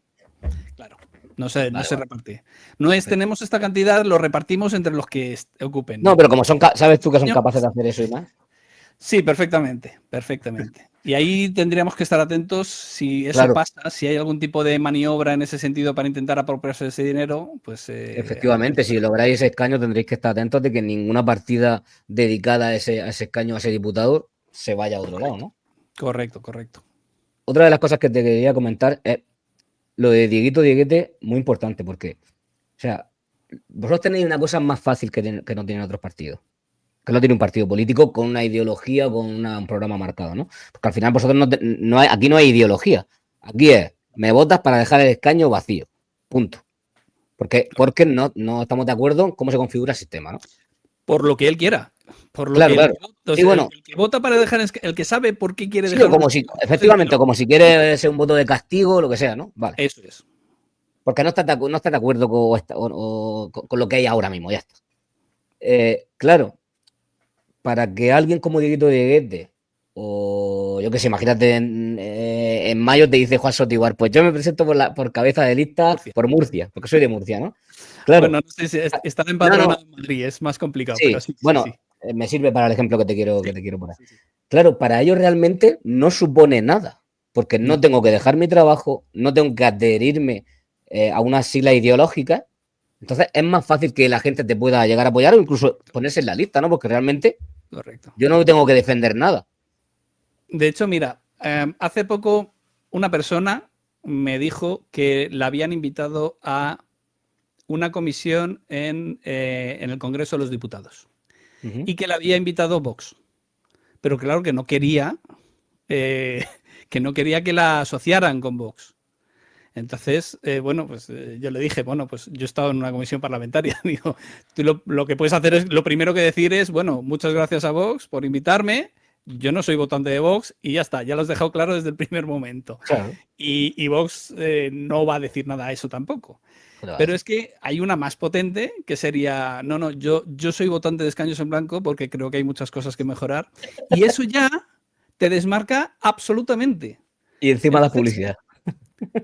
Claro, no se reparte. No es, tenemos esta cantidad, lo repartimos entre los que ocupen. No, pero como ¿sabes tú que son capaces de hacer eso y más? Sí, perfectamente. Y ahí tendríamos que estar atentos si eso pasa, si hay algún tipo de maniobra en ese sentido para intentar apropiarse de ese dinero, pues... Efectivamente, si lográis ese escaño tendréis que estar atentos de que ninguna partida dedicada a ese escaño, a ese diputado, se vaya a otro lado, ¿no? Correcto. Otra de las cosas que te quería comentar es lo de Dieguete, muy importante, porque, o sea, vosotros tenéis una cosa más fácil que no tienen otros partidos. Que no tiene un partido político con una ideología, con un programa marcado, ¿no? Porque al final vosotros aquí no hay ideología. Aquí es, me votas para dejar el escaño vacío. Punto. Porque no estamos de acuerdo en cómo se configura el sistema, ¿no? Por lo que él quiera. Por lo claro. Entonces, el que vota para dejar, el que sabe por qué quiere dejar. Efectivamente, como si quiere ser un voto de castigo, lo que sea, ¿no? Vale. Eso es. Porque no está de acuerdo con lo que hay ahora mismo, ya está. Claro, para que alguien como Dieguete, o yo qué sé, imagínate en mayo te dice Juan Soto Ibars, pues yo me presento por cabeza de lista por Murcia, porque soy de Murcia, ¿no? Claro. Bueno, no sé si está empadronado en Madrid, es más complicado. Sí, pero sí. Me sirve para el ejemplo que te quiero poner. Sí. Claro, para ellos realmente no supone nada, porque no tengo que dejar mi trabajo, no tengo que adherirme a una sigla ideológica. Entonces es más fácil que la gente te pueda llegar a apoyar o incluso ponerse en la lista, ¿no? Porque realmente yo no tengo que defender nada. De hecho, mira, hace poco una persona me dijo que la habían invitado a una comisión en el Congreso de los Diputados y que la había invitado Vox. Pero claro que no quería que la asociaran con Vox. Entonces, yo le dije, pues yo he estado en una comisión parlamentaria. Digo, tú lo que puedes hacer es, lo primero que decir es, muchas gracias a Vox por invitarme. Yo no soy votante de Vox y ya está, ya lo has dejado claro desde el primer momento. Claro. Y Vox no va a decir nada a eso tampoco. Pero es que hay una más potente que sería, yo soy votante de escaños en blanco porque creo que hay muchas cosas que mejorar. Y eso ya te desmarca absolutamente. Y encima la publicidad.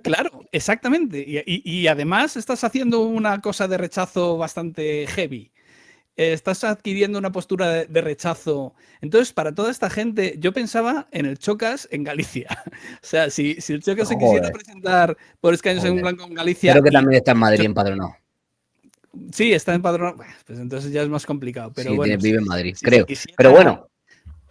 Claro, exactamente. Y además estás haciendo una cosa de rechazo bastante heavy. estás adquiriendo una postura de rechazo. Entonces, para toda esta gente, yo pensaba en el Chocas en Galicia. O sea, si el Chocas se quisiera Joder, presentar por escaños en joder. blanco en Galicia Creo que y también está en Madrid empadronado. sí, está empadronado, bueno, pues entonces ya es más complicado. Pero Sí, bueno, vive en Madrid, si se creo. Pero quisiera, bueno,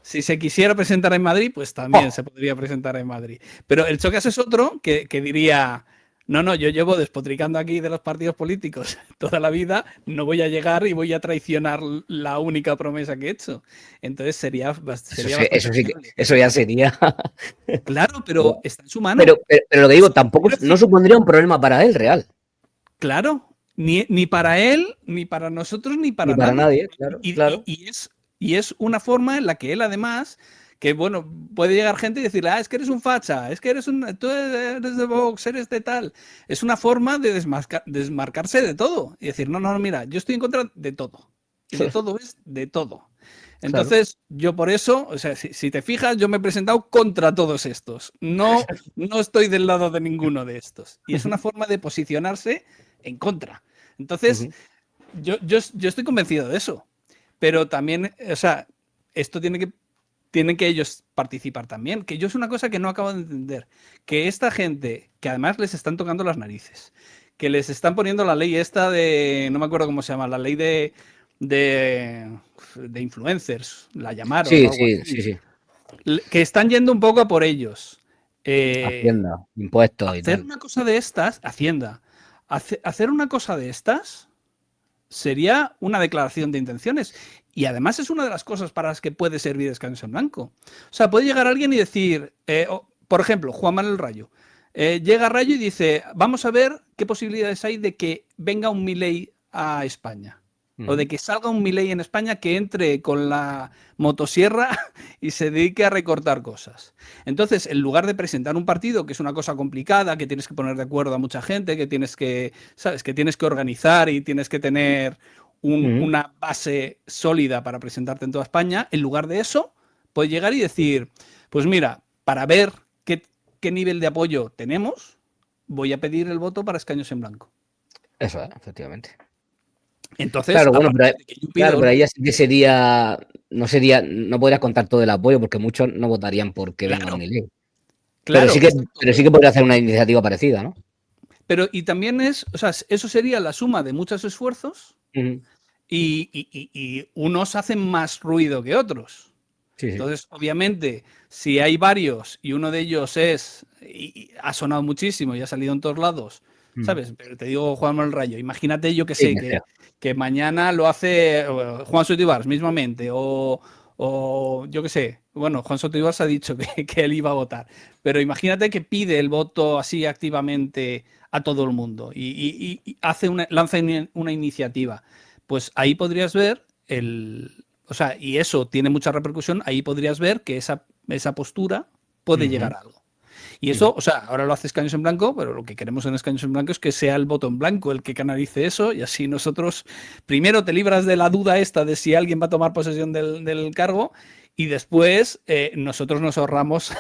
si se quisiera presentar en Madrid, pues también ¡oh! se podría presentar en Madrid. Pero el Chocas es otro que diría, no, yo llevo despotricando aquí de los partidos políticos toda la vida, no voy a llegar y voy a traicionar la única promesa que he hecho. Entonces sería bastante viable. Eso ya sería. Claro, pero está en su mano. Pero lo que digo, Si tampoco quiere no decir, supondría un problema para él real. claro, ni para él, ni para nosotros, ni Ni para para nadie. nadie, claro, claro. Y es una forma en la que él además, que bueno, puede llegar gente y decirle, es que eres un facha, es que tú eres de Vox, eres de tal. Es una forma de desmarcarse de todo y decir, no, mira, yo estoy en contra de todo. Y de todo es de todo. Claro. Entonces, yo por eso, o sea, si te fijas, yo me he presentado contra todos estos. No estoy del lado de ninguno de estos. Y es una forma de posicionarse en contra. Entonces, Ujú. yo estoy convencido de eso. Pero también, o sea, esto tienen que ellos participar también. Que yo es una cosa que no acabo de entender. Que esta gente, que además les están tocando las narices, que les están poniendo la ley esta de, no me acuerdo cómo se llama, la ley de influencers, la llamaron o Sí, algo sí, sí, así, sí. que están yendo un poco a por ellos. Hacienda, impuestos y Hacer tal. una cosa de estas, Hacienda, hacer una cosa de estas sería una declaración de intenciones. Y además es una de las cosas para las que puede servir Escaños en Blanco. O sea, puede llegar alguien y decir, por ejemplo, Juan Manuel Rayo. Llega Rayo y dice, vamos a ver qué posibilidades hay de que venga un Milei a España. O de que salga un Milei en España que entre con la motosierra y se dedique a recortar cosas. Entonces, en lugar de presentar un partido, que es una cosa complicada, que tienes que poner de acuerdo a mucha gente, que tienes que, ¿sabes? Que tienes que organizar y tienes que tener Ujú. una base sólida para presentarte en toda España, en lugar de eso, puedes llegar y decir, pues mira, para ver qué nivel de apoyo tenemos, voy a pedir el voto para escaños en blanco. Eso es, efectivamente. Entonces, Claro, bueno, aparte de que yo claro, pido, pero ahí ya sí que sería, no podrías contar todo el apoyo porque muchos no votarían porque venga un claro, Milei. claro, exacto. Pero sí que podría hacer una iniciativa parecida, ¿no? Pero y también es, o sea, eso sería la suma de muchos esfuerzos Ujú. y unos hacen más ruido que otros. Sí, sí. Entonces, obviamente, si hay varios y uno de ellos y ha sonado muchísimo y ha salido en todos lados, Ujú. ¿sabes? Pero te digo Juan Manuel Rayo, imagínate yo que Sí, sé, que sea. que mañana lo hace Juan Sotibars mismamente, o yo que sé, bueno, Juan Sotibars ha dicho que él iba a votar, pero imagínate que pide el voto así activamente a todo el mundo y lanza una iniciativa. Pues ahí podrías ver o sea, y eso tiene mucha repercusión, ahí podrías ver que esa postura puede Ujú, llegar a algo. Y ujú. eso, o sea, ahora lo hace Escaños en Blanco, pero lo que queremos en Escaños en Blanco es que sea el voto en blanco el que canalice eso y así nosotros, primero te libras de la duda esta de si alguien va a tomar posesión del cargo y después nosotros nos ahorramos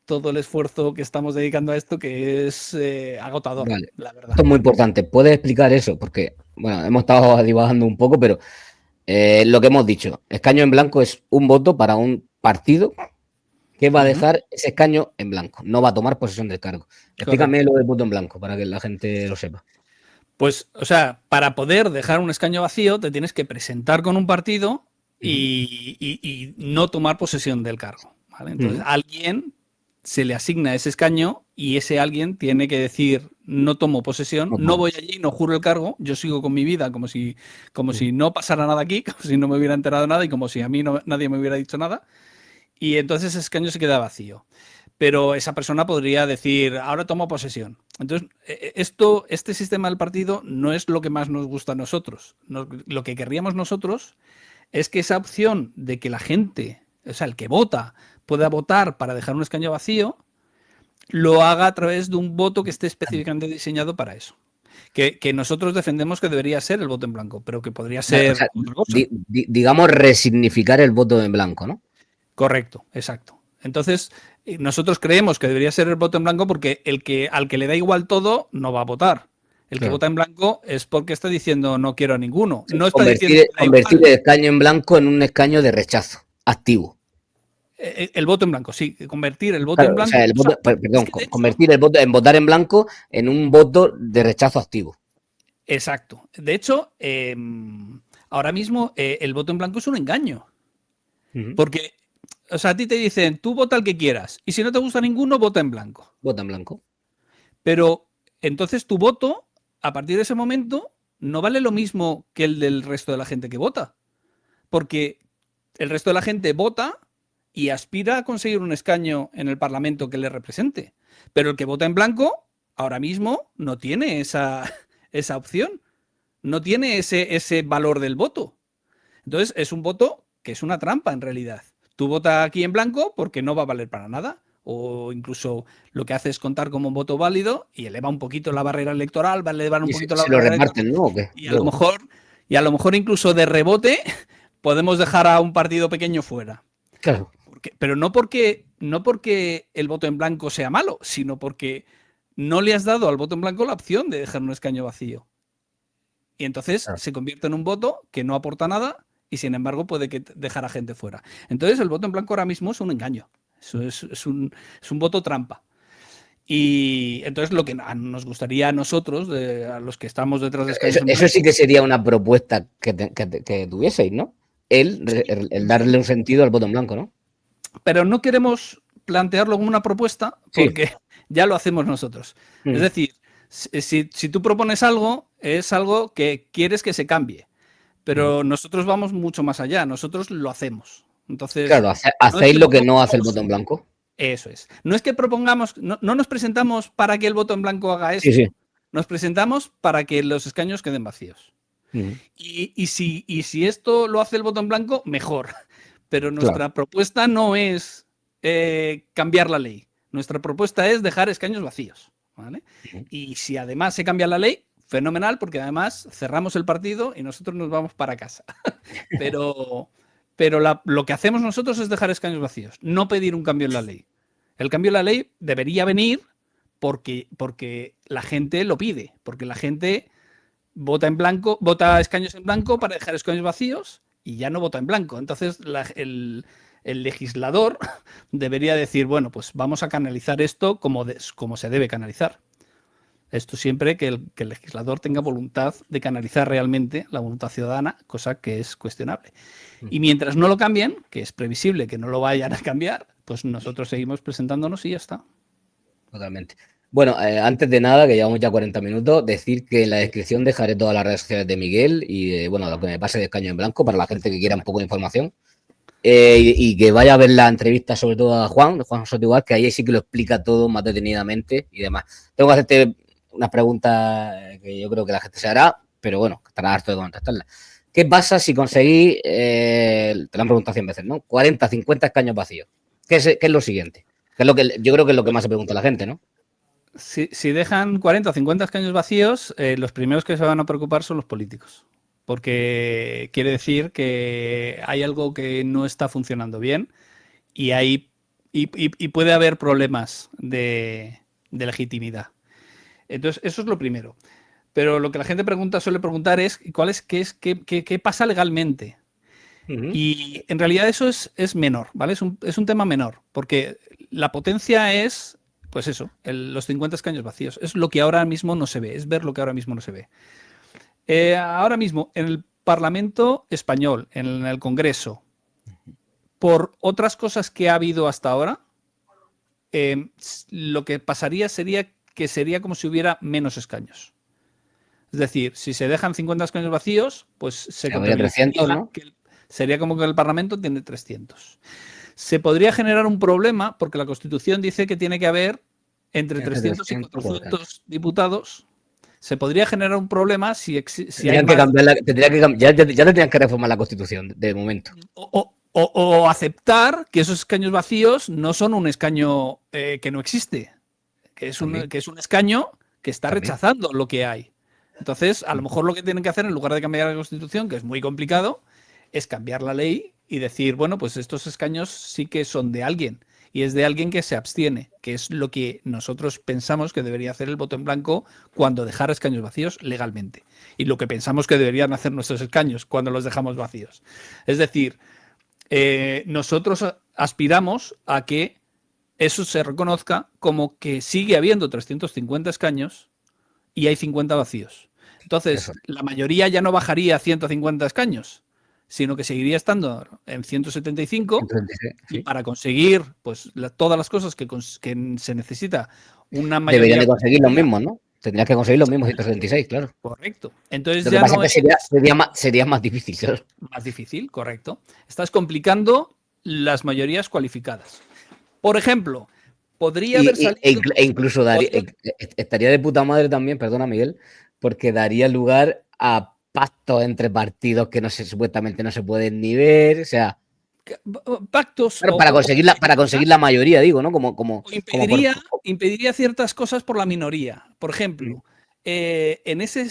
todo el esfuerzo que estamos dedicando a esto que es agotador, Vale. la verdad. Esto es muy importante. ¿Puedes explicar eso? Porque, bueno, hemos estado divagando un poco, pero lo que hemos dicho, escaño en blanco es un voto para un partido que va a Uh -huh. dejar ese escaño en blanco, no va a tomar posesión del cargo. Explícame Correcto. lo del voto en blanco para que la gente lo sepa. Pues, o sea, para poder dejar un escaño vacío, te tienes que presentar con un partido Uh -huh, y no tomar posesión del cargo. ¿Vale? uh Entonces, -huh, a alguien se le asigna ese escaño y ese alguien tiene que decir, no tomo posesión, no no toma. voy allí, no juro el cargo, yo sigo con mi vida como Uh -huh, si no pasara nada aquí, como si no me hubiera enterado de nada y como si a mí nadie me hubiera dicho nada. Y entonces ese escaño se queda vacío. Pero esa persona podría decir, ahora tomo posesión. Entonces, este sistema del partido no es lo que más nos gusta a nosotros. Lo que querríamos nosotros es que esa opción de que la gente, o sea, el que vota, pueda votar para dejar un escaño vacío, lo haga a través de un voto que esté específicamente diseñado para eso. Que nosotros defendemos que debería ser el voto en blanco, pero que podría vale, o ser sea, otra cosa. digamos resignificar el voto en blanco, ¿no? Correcto, exacto. Entonces, nosotros creemos que debería ser el voto en blanco porque al que le da igual todo no va a votar. El que Claro. vota en blanco es porque está diciendo no quiero a ninguno. Sí, No está diciendo me da convertir igual. el escaño en blanco en un escaño de rechazo activo. El voto en blanco, sí. Convertir el voto en Claro, o sea, blanco. O sea, es perdón, que de hecho, convertir el voto en votar en blanco en un voto de rechazo activo. exacto. De hecho, ahora mismo el voto en blanco es un engaño. Ujú. Porque, o sea, a ti te dicen, tú vota el que quieras. Y si no te gusta ninguno, vota en blanco. Vota en blanco. Pero entonces tu voto, a partir de ese momento, no vale lo mismo que el del resto de la gente que vota. Porque el resto de la gente vota y aspira a conseguir un escaño en el Parlamento que le represente. Pero el que vota en blanco, ahora mismo, no tiene esa opción. No tiene ese valor del voto. Entonces, es un voto que es una trampa en realidad. Tú votas aquí en blanco porque no va a valer para nada. O incluso lo que hace es contar como un voto válido y eleva un poquito la barrera electoral, va a elevar un Y poquito la se lo barrera electoral reparten, ¿no? ¿O qué? y a lo Luego. mejor, incluso de rebote podemos dejar a un partido pequeño fuera. Claro. Pero no porque el voto en blanco sea malo, sino porque no le has dado al voto en blanco la opción de dejar un escaño vacío. Y entonces Claro. se convierte en un voto que no aporta nada y sin embargo puede dejar a gente fuera. Entonces el voto en blanco ahora mismo es un engaño. Eso es un voto trampa. Y entonces lo que nos gustaría a nosotros, a los que estamos detrás de escaños en Eso sí blanco, que sería una propuesta que tuvieseis, ¿no? El darle un sentido al voto en blanco, ¿no? pero no queremos plantearlo como una propuesta Sí. porque ya lo hacemos nosotros. Es Mm. decir, si tú propones algo, es algo que quieres que se cambie, Mm. pero nosotros vamos mucho más allá, nosotros lo hacemos. Entonces, Claro, no es hacéis que lo que no hace el voto propongamos, en blanco. eso es. No es que propongamos, no nos presentamos para que el voto en blanco haga Sí, sí. esto, nos presentamos para que los escaños queden vacíos. Mm. Y si esto lo hace el voto en blanco, mejor. Pero Claro. nuestra propuesta no es cambiar la ley. Nuestra propuesta es dejar escaños vacíos. ¿Vale? Ujú. Y si además se cambia la ley, fenomenal, porque además cerramos el partido y nosotros nos vamos para casa. Pero, lo que hacemos nosotros es dejar escaños vacíos, no pedir un cambio en la ley. El cambio en la ley debería venir porque la gente lo pide, porque la gente vota en blanco, vota escaños en blanco para dejar escaños vacíos y ya no vota en blanco. Entonces el legislador debería decir, bueno, pues vamos a canalizar esto como se debe canalizar. Esto siempre que el legislador tenga voluntad de canalizar realmente la voluntad ciudadana, cosa que es cuestionable. Y mientras no lo cambien, que es previsible que no lo vayan a cambiar, pues nosotros seguimos presentándonos y ya está. Totalmente. Bueno, antes de nada, que llevamos ya 40 minutos, decir que en la descripción dejaré todas las redes sociales de Miguel y bueno, lo que me pase de escaño en blanco para la gente que quiera un poco de información. Y que vaya a ver la entrevista sobre todo a Juan Sotigual, que ahí sí que lo explica todo más detenidamente y demás. Tengo que hacerte unas preguntas que yo creo que la gente se hará, pero bueno, estará harto de contestarlas. ¿Qué pasa si conseguís, te lo han preguntado 100 veces, ¿no? 40, 50 escaños vacíos. ¿Qué es lo siguiente? Que es lo que yo creo que es lo que más se pregunta la gente, ¿no? Si dejan 40 o 50 escaños vacíos, los primeros que se van a preocupar son los políticos. Porque quiere decir que hay algo que no está funcionando bien y puede haber problemas de legitimidad. Entonces, eso es lo primero. Pero lo que la gente suele preguntar es qué pasa legalmente. Y en realidad eso es menor, ¿vale? Es un tema menor, porque la potencia es, pues eso, los 50 escaños vacíos. Es lo que ahora mismo no se ve, es ver lo que ahora mismo no se ve. Ahora mismo, en el Parlamento español, en el Congreso, por otras cosas que ha habido hasta ahora, lo que pasaría sería como si hubiera menos escaños. Es decir, si se dejan 50 escaños vacíos, pues se Habría 300, contabilizaría ¿no? que sería como que el Parlamento tiene 300. Se podría generar un problema porque la Constitución dice que tiene que haber entre 300 y 400 diputados. Se podría generar un problema si hay Tendrían que más. cambiar ya tendrían que reformar la Constitución de momento. O aceptar que esos escaños vacíos no son un escaño que no existe, que es un escaño que está rechazando lo que hay. Entonces, a lo mejor lo que tienen que hacer, en lugar de cambiar la Constitución, que es muy complicado, es cambiar la ley y decir, bueno, pues estos escaños sí que son de alguien y es de alguien que se abstiene, que es lo que nosotros pensamos que debería hacer el voto en blanco cuando dejar escaños vacíos legalmente. Y lo que pensamos que deberían hacer nuestros escaños cuando los dejamos vacíos. Es decir, nosotros aspiramos a que eso se reconozca como que sigue habiendo 350 escaños y hay 50 vacíos. Entonces, la mayoría ya no bajaría a 150 escaños, sino que seguiría estando en 175 126, sí. y para conseguir pues todas las cosas que se necesita una mayoría. Deberían de conseguir los mismos, ¿no? Tendrías que conseguir los mismos 176, claro. Correcto. Entonces Lo que ya pasa no es que sería más difícil, claro. más difícil, correcto. Estás complicando las mayorías cualificadas. Por ejemplo, podría haber salido. Incluso estaría de puta madre también, perdona Miguel, porque daría lugar a pactos entre partidos que supuestamente no se pueden ni ver, o sea. Pactos. Claro, para conseguir la mayoría, digo, ¿no? Impediría ciertas cosas por la minoría. Por ejemplo, en ese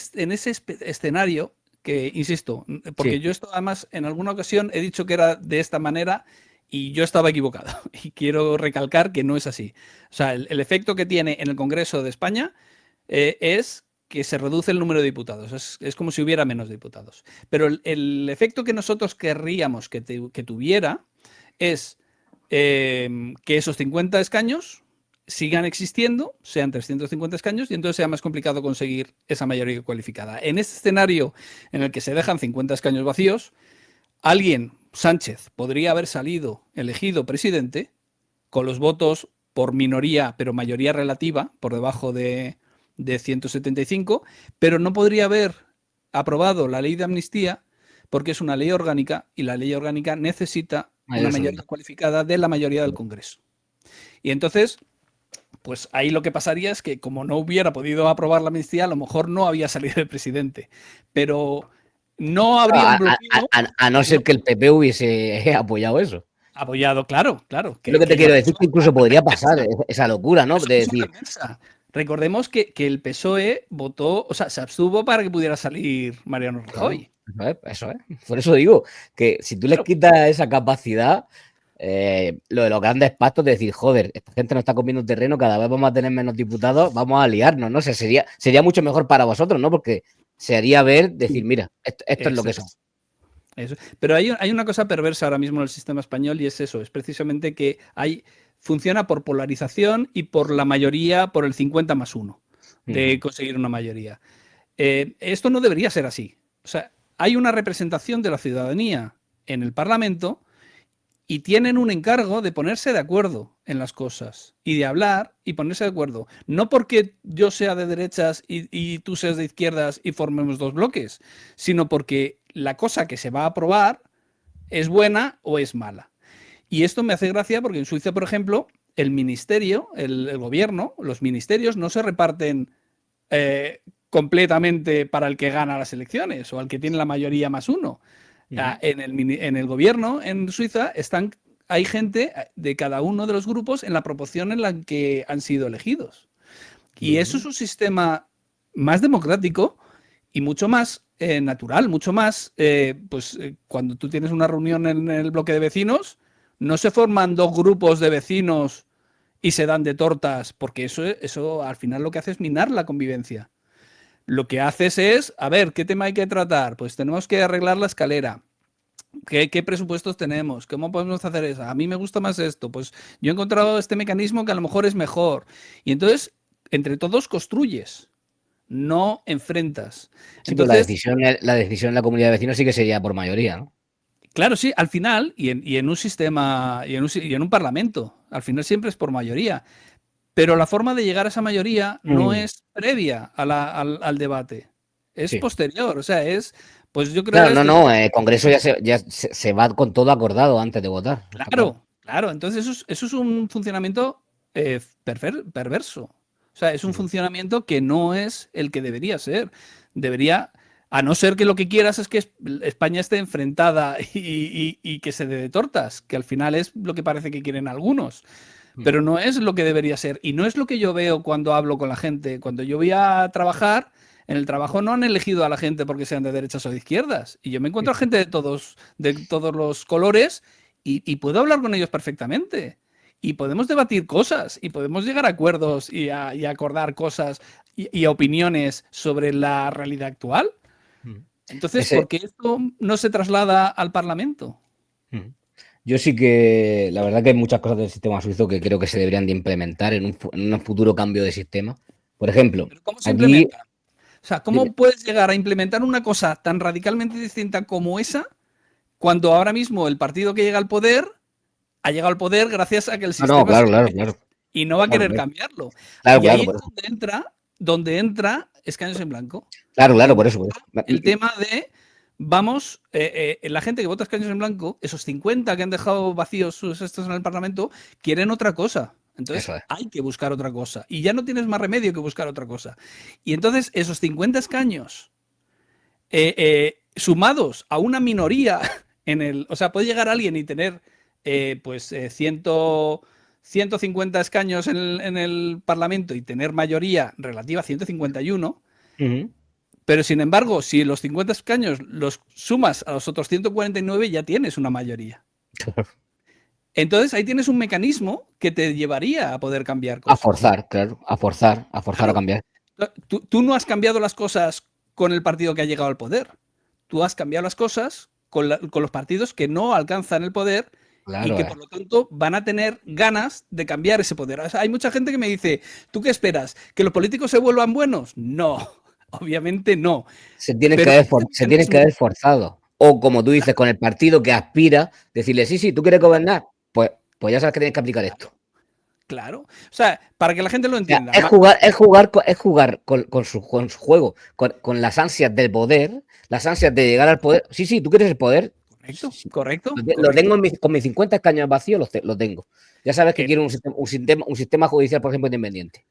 escenario, que insisto, porque yo esto además en alguna ocasión he dicho que era de esta manera y yo estaba equivocado. Y quiero recalcar que no es así. O sea, el efecto que tiene en el Congreso de España es que se reduce el número de diputados. Es como si hubiera menos diputados. Pero el efecto que nosotros querríamos que tuviera es que esos 50 escaños sigan existiendo, sean 350 escaños, y entonces sea más complicado conseguir esa mayoría cualificada. En este escenario en el que se dejan 50 escaños vacíos, alguien, Sánchez, podría haber salido elegido presidente con los votos por minoría, pero mayoría relativa, por debajo de 175, pero no podría haber aprobado la ley de amnistía porque es una ley orgánica y la ley orgánica necesita una mayoría cualificada de la mayoría del Congreso. Y entonces, pues ahí lo que pasaría es que como no hubiera podido aprobar la amnistía, a lo mejor no había salido el presidente, pero no habría un bloqueo. A no ser que el PP hubiese apoyado eso. Apoyado, claro. Lo que te quiero decir es que incluso podría pasar esa locura, ¿no? De decir. Recordemos que el PSOE votó, o sea, se abstuvo para que pudiera salir Mariano Rajoy. Eso es. Por eso digo que si tú les quitas esa capacidad, lo de los grandes pactos de decir, joder, esta gente no está comiendo terreno, cada vez vamos a tener menos diputados, vamos a liarnos, ¿no? O sea, sería mucho mejor para vosotros, ¿no? Porque se haría ver, decir, mira, esto es lo que son. Eso. Pero hay una cosa perversa ahora mismo en el sistema español y es eso, es precisamente que funciona por polarización y por la mayoría, por el 50+1 de conseguir una mayoría. Esto no debería ser así. O sea, hay una representación de la ciudadanía en el Parlamento y tienen un encargo de ponerse de acuerdo en las cosas y de hablar y ponerse de acuerdo. No porque yo sea de derechas y tú seas de izquierdas y formemos dos bloques, sino porque la cosa que se va a aprobar es buena o es mala. Y esto me hace gracia porque en Suiza, por ejemplo, el ministerio, el gobierno, los ministerios no se reparten completamente para el que gana las elecciones o al que tiene la mayoría +1. En el gobierno en Suiza hay gente de cada uno de los grupos en la proporción en la que han sido elegidos. Y eso es un sistema más democrático y mucho más natural, mucho más, cuando tú tienes una reunión en el bloque de vecinos, no se forman dos grupos de vecinos y se dan de tortas, porque eso al final lo que hace es minar la convivencia. Lo que haces es, a ver, ¿qué tema hay que tratar? Pues tenemos que arreglar la escalera. ¿Qué presupuestos tenemos? ¿Cómo podemos hacer eso? A mí me gusta más esto. Pues yo he encontrado este mecanismo que a lo mejor es mejor. Y entonces, entre todos construyes, no enfrentas. Sí, entonces, la decisión en la comunidad de vecinos sí que sería por mayoría, ¿no? Claro, sí, al final, y en un sistema, y en un parlamento, al final siempre es por mayoría. Pero la forma de llegar a esa mayoría no es previa al debate, es posterior. O sea, pues yo creo. Claro, el Congreso ya se va con todo acordado antes de votar. Claro. Entonces eso es un funcionamiento perverso. O sea, es un funcionamiento que no es el que debería ser. Debería, a no ser que lo que quieras es que España esté enfrentada y que se dé de tortas, que al final es lo que parece que quieren algunos. Pero no es lo que debería ser. Y no es lo que yo veo cuando hablo con la gente. Cuando yo voy a trabajar, en el trabajo no han elegido a la gente porque sean de derechas o de izquierdas. Y yo me encuentro a gente de todos los colores y puedo hablar con ellos perfectamente. y podemos debatir cosas y podemos llegar a acuerdos y a acordar cosas y a opiniones sobre la realidad actual. Entonces, Ese, ¿por qué esto no se traslada al Parlamento? yo sí que, la verdad que hay muchas cosas del sistema suizo que creo que se deberían de implementar en un futuro cambio de sistema. Por ejemplo, ¿Pero cómo se aquí, implementa? O sea, dime, ¿cómo puedes llegar a implementar una cosa tan radicalmente distinta como esa cuando ahora mismo el partido que llega al poder ha llegado al poder gracias a que el no, no, sistema claro, sigue claro, claro, y no va a claro, querer claro, cambiarlo? claro, Y claro, ahí por es eso, donde entra escaños en blanco, claro, claro, por donde eso, por entra eso. el tema de vamos, la gente que vota escaños en blanco, esos 50 que han dejado vacíos sus estos en el Parlamento, quieren otra cosa. Entonces Eso es. hay que buscar otra cosa. Y ya no tienes más remedio que buscar otra cosa. Y entonces esos 50 escaños sumados a una minoría o sea, puede llegar alguien y tener pues 150 escaños en el Parlamento y tener mayoría relativa a 151, Ujú. pero sin embargo, si los 50 escaños los sumas a los otros 149, ya tienes una mayoría. Entonces ahí tienes un mecanismo que te llevaría a poder cambiar A cosas. forzar, claro, a Claro, cambiar. tú no has cambiado las cosas con el partido que ha llegado al poder. Tú has cambiado las cosas con los partidos que no alcanzan el poder y Claro, que por lo tanto van a tener ganas de cambiar ese poder. O sea, hay mucha gente que me dice, ¿tú qué esperas? ¿Que los políticos se vuelvan buenos? No, obviamente no. Pero este Se tienen que haber mecanismo, forzado. O como tú dices, claro, con el partido que aspira, decirle, sí, sí, tú quieres gobernar, pues ya sabes que tienes que aplicar esto. claro, claro. O sea, para que la gente lo O sea, entienda. es jugar con su juego, con las ansias del poder, las ansias de llegar al poder. Sí, sí, tú quieres el poder. Correcto, Sí, correcto, lo tengo correcto. con mis 50 escaños vacíos, lo tengo. Ya sabes que Eso quiero es. un sistema judicial, por ejemplo, independiente.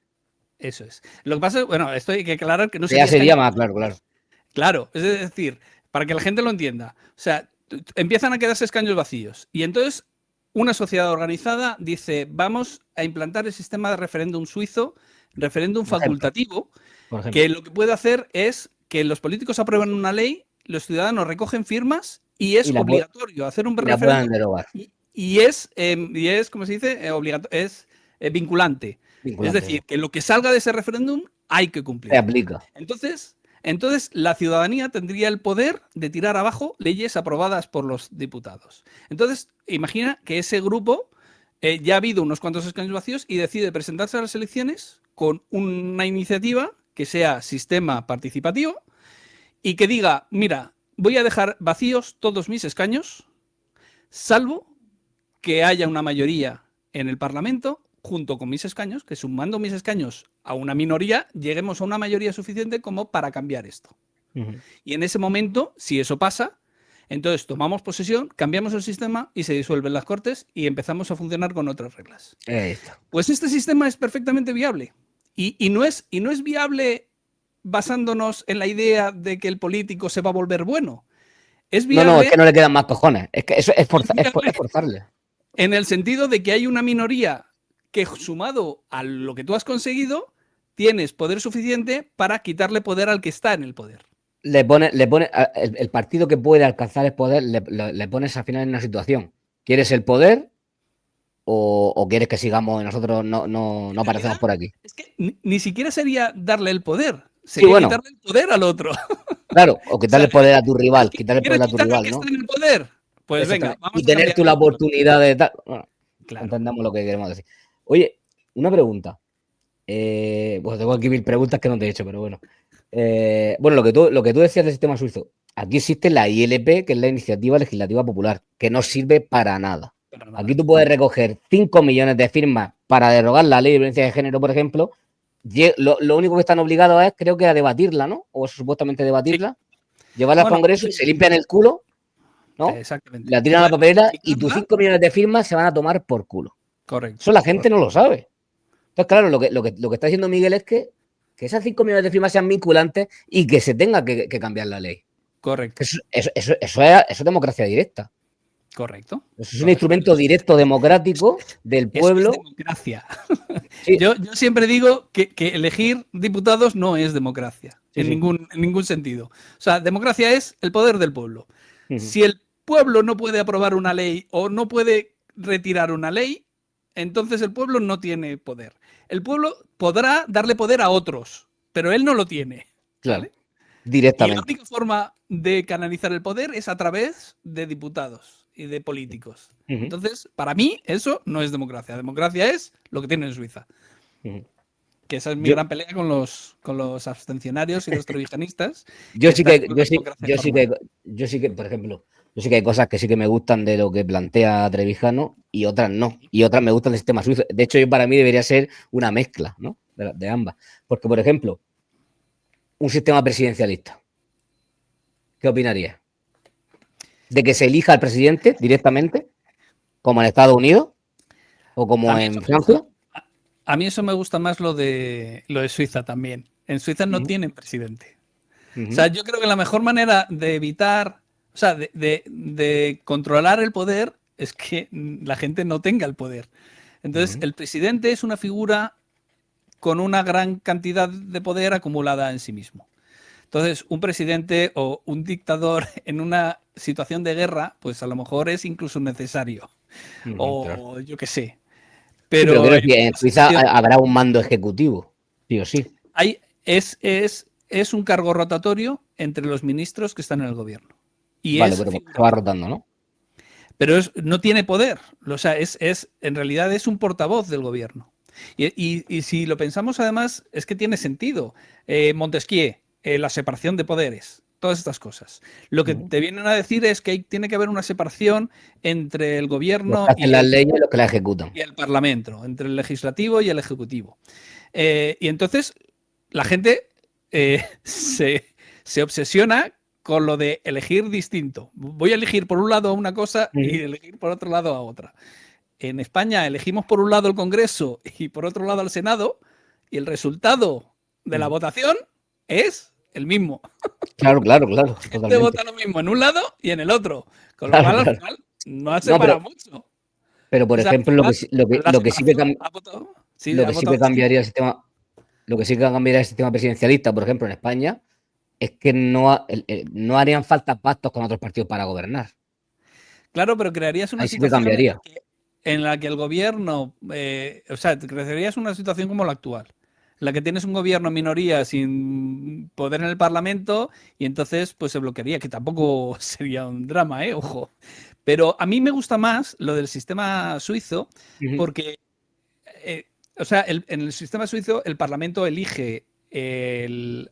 Eso es. Lo que pasa es, bueno, esto hay que aclarar que no Que ya sería sería escaños más claro, claro. vacíos. Claro, es decir, para que la gente lo entienda. O sea, empiezan a quedarse escaños vacíos. Y entonces una sociedad organizada dice, vamos a implantar el sistema de referéndum suizo, referéndum Por ejemplo, facultativo, por que ejemplo. lo que puede hacer es que los políticos aprueban una ley, los ciudadanos recogen firmas y Y es la, obligatorio hacer un y la puedan referéndum derogar. y es, ¿cómo se dice? Es vinculante. Es Vinculante, decir, eso. que lo que salga de ese referéndum hay que Se cumplirlo. aplica. Entonces, la ciudadanía tendría el poder de tirar abajo leyes aprobadas por los diputados. Entonces, imagina que ese grupo ya ha habido unos cuantos escaños vacíos y decide presentarse a las elecciones con una iniciativa que sea sistema participativo y que diga, mira, voy a dejar vacíos todos mis escaños, salvo que haya una mayoría en el Parlamento junto con mis escaños, que sumando mis escaños a una minoría, lleguemos a una mayoría suficiente como para cambiar esto. Ujú. Y en ese momento, si eso pasa, entonces tomamos posesión, cambiamos el sistema y se disuelven las cortes y empezamos a funcionar con otras reglas. Esto. Pues este sistema es perfectamente viable. Y no es viable basándonos en la idea de que el político se va a volver bueno. Es No, no, es que viable, no le quedan más cojones. Es que eso es viable es forzarle. en el sentido de que hay una minoría que sumado a lo que tú has conseguido, tienes poder suficiente para quitarle poder al que está en el poder. El partido que puede alcanzar el poder, le pones al final en una situación. ¿Quieres el poder o quieres que sigamos y nosotros no En aparecemos realidad, por aquí? es que ni siquiera sería darle el poder, Sí, sería bueno, quitarle el poder al otro. claro, o O sea, quitarle el poder a tu ¿quieres, rival, quitarle el poder quieres a tu quitar al rival, que está ¿no? en el poder? Pues venga, Exactamente. vamos Y a tener cambiar tú la al otro. oportunidad de tal. Bueno, Claro. entendamos lo que queremos decir. Oye, una pregunta. Pues tengo aquí mil preguntas que no te he hecho, pero bueno. Bueno, lo que tú decías del sistema suizo. Aquí existe la ILP, que es la Iniciativa Legislativa Popular, que no sirve para nada. Para Aquí nada. tú puedes recoger 5 millones de firmas para derogar la ley de violencia de género, por ejemplo. Lo único que están obligados es, creo que, a debatirla, ¿no? O supuestamente Sí. debatirla, llevarla al Bueno, Congreso y sí, se limpian el culo, ¿no? exactamente. La tiran a la Puedes papelera y tus modificarla. 5 millones de firmas se van a tomar por culo. Eso Correcto. la gente no lo sabe. Entonces, claro, lo que está diciendo Miguel es que esas 5 millones de firmas sean vinculantes y que se tenga que cambiar la ley. Correcto. Eso es democracia directa. Correcto. Eso es un Correcto. instrumento directo democrático del Eso es pueblo. democracia. Sí, Yo siempre digo que elegir diputados no es democracia, sí, sí. en ningún sentido. O sea, democracia es el poder del pueblo. Uh -huh. Si el pueblo no puede aprobar una ley o no puede retirar una ley, entonces el pueblo no tiene poder. El pueblo podrá darle poder a otros, pero él no lo tiene. Claro, ¿Vale? Y la directamente. única forma de canalizar el poder es a través de diputados y de políticos. Ujú, Entonces, para mí, eso no es democracia. Democracia es lo que tiene en Suiza. ujú. Que esa es mi Yo, gran pelea con los abstencionarios y los trevijanistas, yo que sí están que, con yo la sí, democracia formal. yo sí que, por ejemplo, yo sí que hay cosas que sí que me gustan de lo que plantea Trevijano y otras no. Y otras me gustan del sistema suizo. De hecho, yo para mí debería ser una mezcla, ¿no? De ambas. Porque, por ejemplo, un sistema presidencialista. ¿Qué opinarías? ¿De que se elija al presidente directamente, como en Estados Unidos o A como mí eso en me gusta, Francia? a mí eso me gusta más lo de Suiza también. En Suiza no Ujú, tienen presidente. O ujú, sea, yo creo que la mejor manera de evitar, o sea, de controlar el poder es que la gente no tenga el poder. Entonces, ujú. el presidente es una figura con una gran cantidad de poder acumulada en sí mismo. Entonces, un presidente o un dictador en una situación de guerra, pues a lo mejor es incluso necesario. Ujú, claro. O yo qué sé. Sí, pero Pero quiero en decir, en una Suiza situación habrá un mando ejecutivo, sí o sí. hay, es un cargo rotatorio entre los ministros que están en el gobierno. Y Vale, es pero se figura. va rotando, ¿no? Pero no tiene poder. O sea, en realidad es un portavoz del gobierno. Y si lo pensamos además, es que tiene sentido. Montesquieu, la separación de poderes, todas estas cosas. Lo que Ujú. te vienen a decir es que tiene que haber una separación entre el Los que gobierno hacen las leyes y los que las ejecutan. y el parlamento, entre el legislativo y el ejecutivo. Y entonces la gente se obsesiona con lo de elegir distinto. Voy a elegir por un lado una cosa y Ujú. elegir por otro lado a otra. En España elegimos por un lado el Congreso y por otro lado el Senado, y el resultado de la Ujú. votación es el mismo. Claro, claro, claro, La gente totalmente. vota lo mismo en un lado y en el otro, con lo Claro, cual al claro. final no ha No, separado mucho. pero por O sea, al ejemplo, final la lo que sí que separación ha votado, sí, lo ha que sí que votado cambiaría distinto. el sistema, lo que sí que cambiaría el sistema presidencialista, por ejemplo, en España, es que no harían falta pactos con otros partidos para gobernar. Claro, pero crearías una Ahí sí que situación en la cambiaría. que, el gobierno, o sea, crearías una situación como la actual, en la que tienes un gobierno en minoría sin poder en el Parlamento y entonces pues se bloquearía, que tampoco sería un drama, ojo. Pero a mí me gusta más lo del sistema suizo Ujú. porque, eh, o sea, en el sistema suizo el Parlamento elige el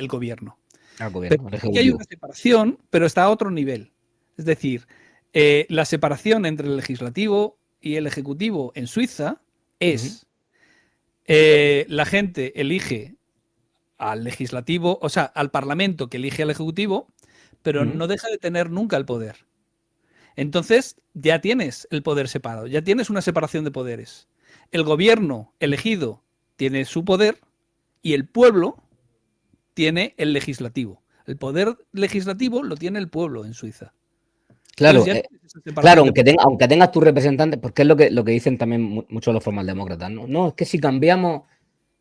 gobierno. Al Pero gobierno, al sí que hay una ejecutivo. separación, pero está a otro nivel. Es decir, la separación entre el legislativo y el ejecutivo en Suiza Ujú, es la gente elige al legislativo, o sea, al parlamento que elige al ejecutivo, pero ujú. no deja de tener nunca el poder. Entonces ya tienes el poder separado, ya tienes una separación de poderes. El gobierno elegido tiene su poder y el pueblo tiene el legislativo. El poder legislativo lo tiene el pueblo en Suiza. Entonces Claro, ya tienes esa claro, separación de poder. aunque tengas tus representantes, porque es lo que dicen también muchos los formaldemócratas, ¿no? No, es que si cambiamos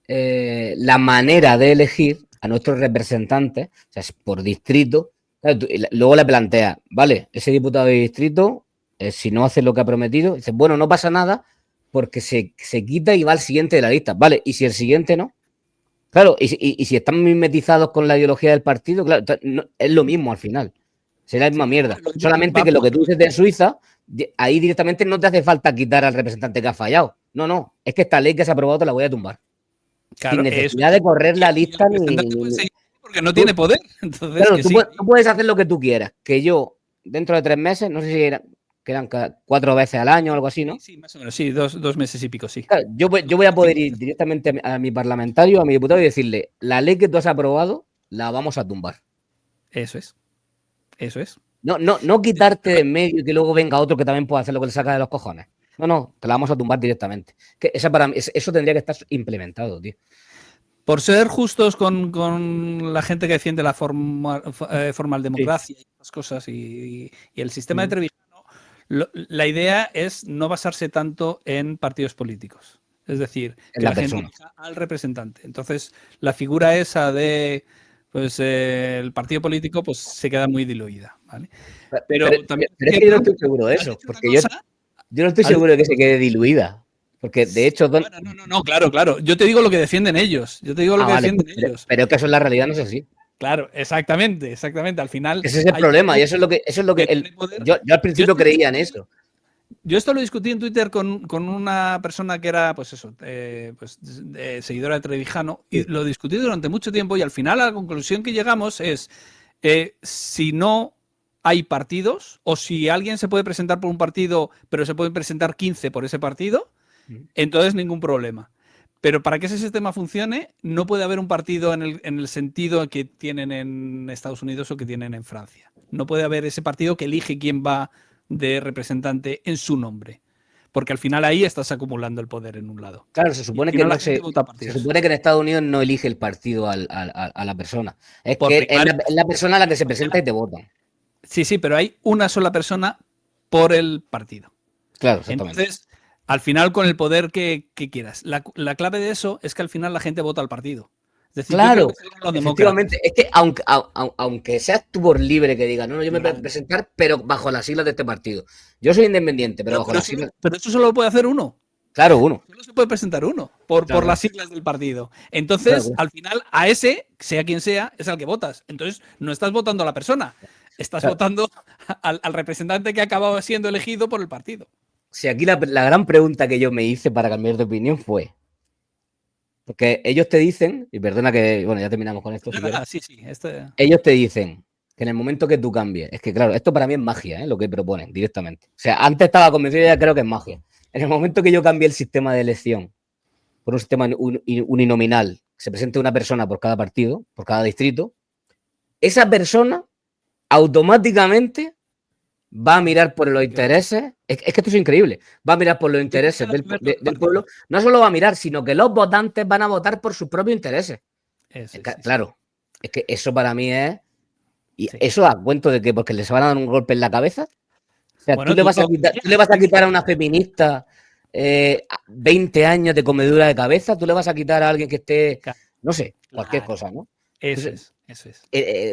la manera de elegir a nuestros representantes, o sea, es por distrito, claro, luego le planteas, vale, ese diputado de distrito, si no hace lo que ha prometido, dice, bueno, no pasa nada porque se quita y va al siguiente de la lista, vale, y si el siguiente no, claro, y si están mimetizados con la ideología del partido, claro, es lo mismo al final, será la misma Sí, mierda, solamente va que lo que por, tú dices de Suiza, ahí directamente no te hace falta quitar al representante que ha fallado, no, no, es que esta ley que se ha aprobado te la voy a tumbar sin claro, eso necesidad es. de correr la Y el lista representante puede seguir porque no tiene tú, poder. Entonces, claro, que siga tú ahí. puedes hacer lo que tú quieras, que yo dentro de 3 meses, no sé si que eran 4 veces al año o algo así, Sí, ¿no? sí, más o menos. Sí, dos meses y pico, sí. Claro, yo voy a poder ir directamente a mi parlamentario, a mi diputado y decirle, la ley que tú has aprobado, la vamos a tumbar. Eso es. Eso es. No, no, no quitarte de en medio y que luego venga otro que también pueda hacer lo que le saca de los cojones. No, no, te la vamos a tumbar directamente. Que esa para mí, eso tendría que estar implementado, tío. Por ser justos con la gente que defiende la formal Sí. democracia y esas cosas y el sistema de Trevijano, la idea es no basarse tanto en partidos políticos. Es decir, En que la la gente persona. elija al representante. Entonces, la figura esa de pues el partido político pues se queda muy diluida. ¿Vale? Pero también es Pero es que yo no cierto estoy seguro de que has eso, dicho una porque yo cosa, no estoy has dicho seguro de que una se cosa. quede diluida. Porque de hecho... No, claro. Yo te digo lo que defienden ellos. Yo te digo lo que defienden ellos. Pero que eso en la realidad no es así. Claro, exactamente. Al final. Ese es el problema, y eso es lo que yo al principio creía en eso. Yo esto lo discutí en Twitter con una persona que era, pues eso, seguidora de Trevijano, y lo discutí durante mucho tiempo, y al final a la conclusión que llegamos es, si no hay partidos, o si alguien se puede presentar por un partido, pero se pueden presentar 15 por ese partido, entonces ningún problema. Pero para que ese sistema funcione, no puede haber un partido en el sentido que tienen en Estados Unidos o que tienen en Francia. No puede haber ese partido que elige quién va de representante en su nombre. Porque al final ahí estás acumulando el poder en un lado. Claro, se supone que se supone que en Estados Unidos no elige el partido a la persona. Es que es la persona a la que se presenta y te votan. Sí, pero hay una sola persona por el partido. Claro, exactamente. Entonces, al final, con el poder que quieras. La clave de eso es que al final la gente vota al partido. Es decir, claro, efectivamente. Es que aunque seas tú por libre que digas, no, yo me voy a presentar, pero bajo las siglas de este partido. Yo soy independiente, pero bajo las siglas. Pero eso solo lo puede hacer uno. Claro, uno. Solo se puede presentar uno por las siglas del partido. Entonces, al final, a ese, sea quien sea, es al que votas. Entonces, no estás votando a la persona, estás votando al representante que ha acabado siendo elegido por el partido. Sí, aquí la gran pregunta que yo me hice para cambiar de opinión fue, porque ellos te dicen, y perdona que, bueno, ya terminamos con esto. Ellos te dicen que en el momento que tú cambies, es que claro, esto para mí es magia, lo que proponen directamente. O sea, antes estaba convencido y ya creo que es magia. En el momento que yo cambié el sistema de elección por un sistema uninominal, se presente una persona por cada partido, por cada distrito, esa persona automáticamente va a mirar por los intereses, es que esto es increíble, va a mirar por los intereses del pueblo, no solo va a mirar, sino que los votantes van a votar por sus propios intereses. Claro, es que eso para mí es, y eso a cuento de que porque les van a dar un golpe en la cabeza. O sea, tú le vas a quitar a una feminista 20 años de comedura de cabeza, tú le vas a quitar a alguien que esté, no sé, cualquier cosa, ¿no? Eso es.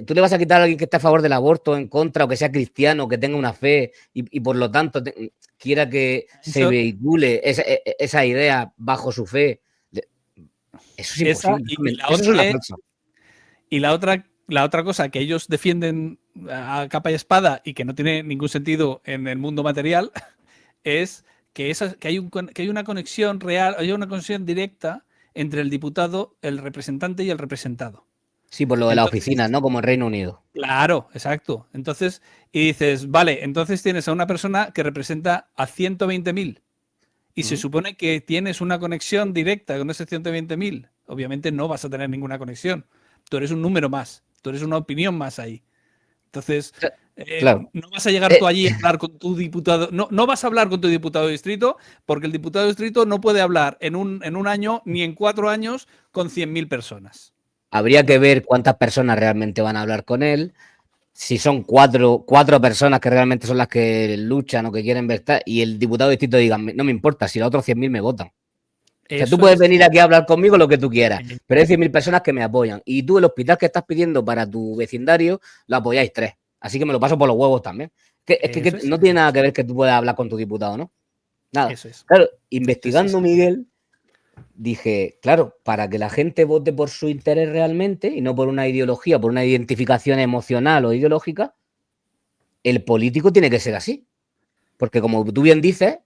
Tú le vas a quitar a alguien que esté a favor del aborto, en contra, o que sea cristiano, que tenga una fe y por lo tanto quiera que se vehicule esa idea bajo su fe. Eso es imposible. Y la otra cosa que ellos defienden a capa y espada y que no tiene ningún sentido en el mundo material es que hay una conexión real, hay una conexión directa entre el diputado, el representante y el representado. Sí, por lo de la oficina, ¿no? Como en Reino Unido. Claro, exacto. Entonces, y dices, vale, entonces tienes a una persona que representa a 120.000 y se supone que tienes una conexión directa con ese 120.000. Obviamente no vas a tener ninguna conexión. Tú eres un número más, tú eres una opinión más ahí. Entonces, no vas a llegar tú allí a hablar con tu diputado. No vas a hablar con tu diputado de distrito porque el diputado de distrito no puede hablar en un año ni en 4 años con 100.000 personas. Habría que ver cuántas personas realmente van a hablar con él, si son cuatro personas que realmente son las que luchan o que quieren ver, y el diputado de distrito diga, no me importa, si los otros 100.000 me votan. O sea, tú puedes venir aquí a hablar conmigo lo que tú quieras, pero hay 100.000 personas que me apoyan. Y tú el hospital que estás pidiendo para tu vecindario lo apoyáis 3. Así que me lo paso por los huevos también. Es que no tiene nada que ver que tú puedas hablar con tu diputado, ¿no? Nada. Claro, investigando, Miguel, dije, claro, para que la gente vote por su interés realmente y no por una ideología, por una identificación emocional o ideológica, el político tiene que ser así. Porque como tú bien dices,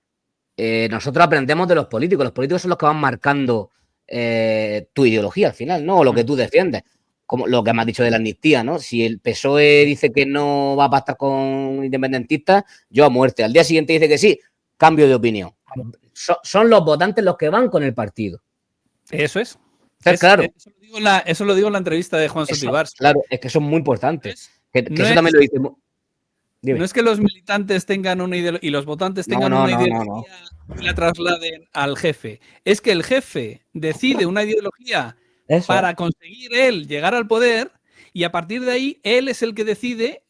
nosotros aprendemos de los políticos son los que van marcando tu ideología al final, ¿no? O lo que tú defiendes. Como lo que me has dicho de la amnistía, ¿no? Si el PSOE dice que no va a pactar con independentistas, yo a muerte. Al día siguiente dice que sí, cambio de opinión. Son los votantes los que van con el partido. Eso es. Claro. Eso lo digo en la entrevista de Juan Soto Ibars. Claro, es que son muy importantes. Eso también lo dice. Dime. No es que los militantes tengan una ideología y los votantes tengan una ideología y la trasladen al jefe. Es que el jefe decide una ideología para conseguir él llegar al poder y a partir de ahí él es el que decide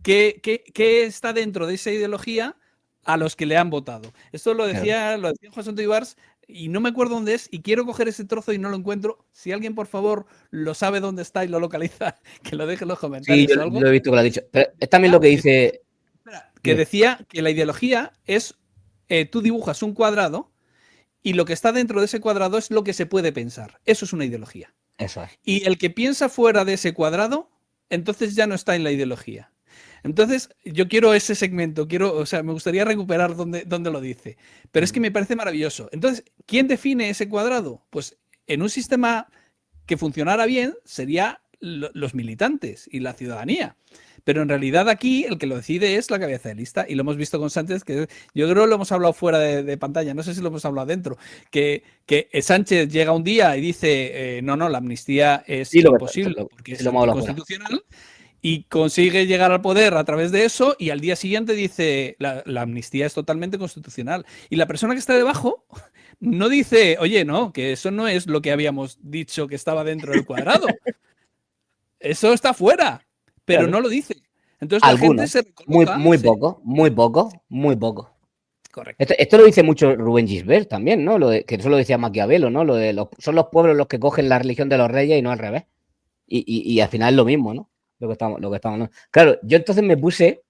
qué está dentro de esa ideología a los que le han votado. Esto lo decía Juan Soto Ibars y no me acuerdo dónde es y quiero coger ese trozo y no lo encuentro. Si alguien, por favor, lo sabe dónde está y lo localiza, que lo deje en los comentarios. Sí, yo lo he visto que lo ha dicho. Pero es también lo que dice... Que decía que la ideología es, tú dibujas un cuadrado y lo que está dentro de ese cuadrado es lo que se puede pensar. Eso es una ideología. Eso es. Y el que piensa fuera de ese cuadrado, entonces ya no está en la ideología. Entonces, yo quiero ese segmento, o sea, me gustaría recuperar donde lo dice. Pero es que me parece maravilloso. Entonces, ¿quién define ese cuadrado? Pues en un sistema que funcionara bien sería los militantes y la ciudadanía. Pero en realidad aquí el que lo decide es la cabeza de lista, y lo hemos visto con Sánchez, que yo creo que lo hemos hablado fuera de pantalla, no sé si lo hemos hablado dentro, que Sánchez llega un día y dice, no, la amnistía es Sí, imposible porque sí es lo hemos hablado fuera. anticonstitucional, y consigue llegar al poder a través de eso, y al día siguiente dice, la amnistía es totalmente constitucional. Y la persona que está debajo no dice, oye, no, que eso no es lo que habíamos dicho que estaba dentro del cuadrado. Eso está fuera, pero Claro. no lo dice. Entonces la gente Algunos, se muy, recoloca. muy poco, muy poco, muy poco. Correcto. Esto lo dice mucho Rubén Gisbert también, ¿no? Que eso lo decía Maquiavelo, ¿no? Son los pueblos los que cogen la religión de los reyes y no al revés. Y al final es lo mismo, ¿no? Lo que estamos, ¿no? Claro, yo entonces me puse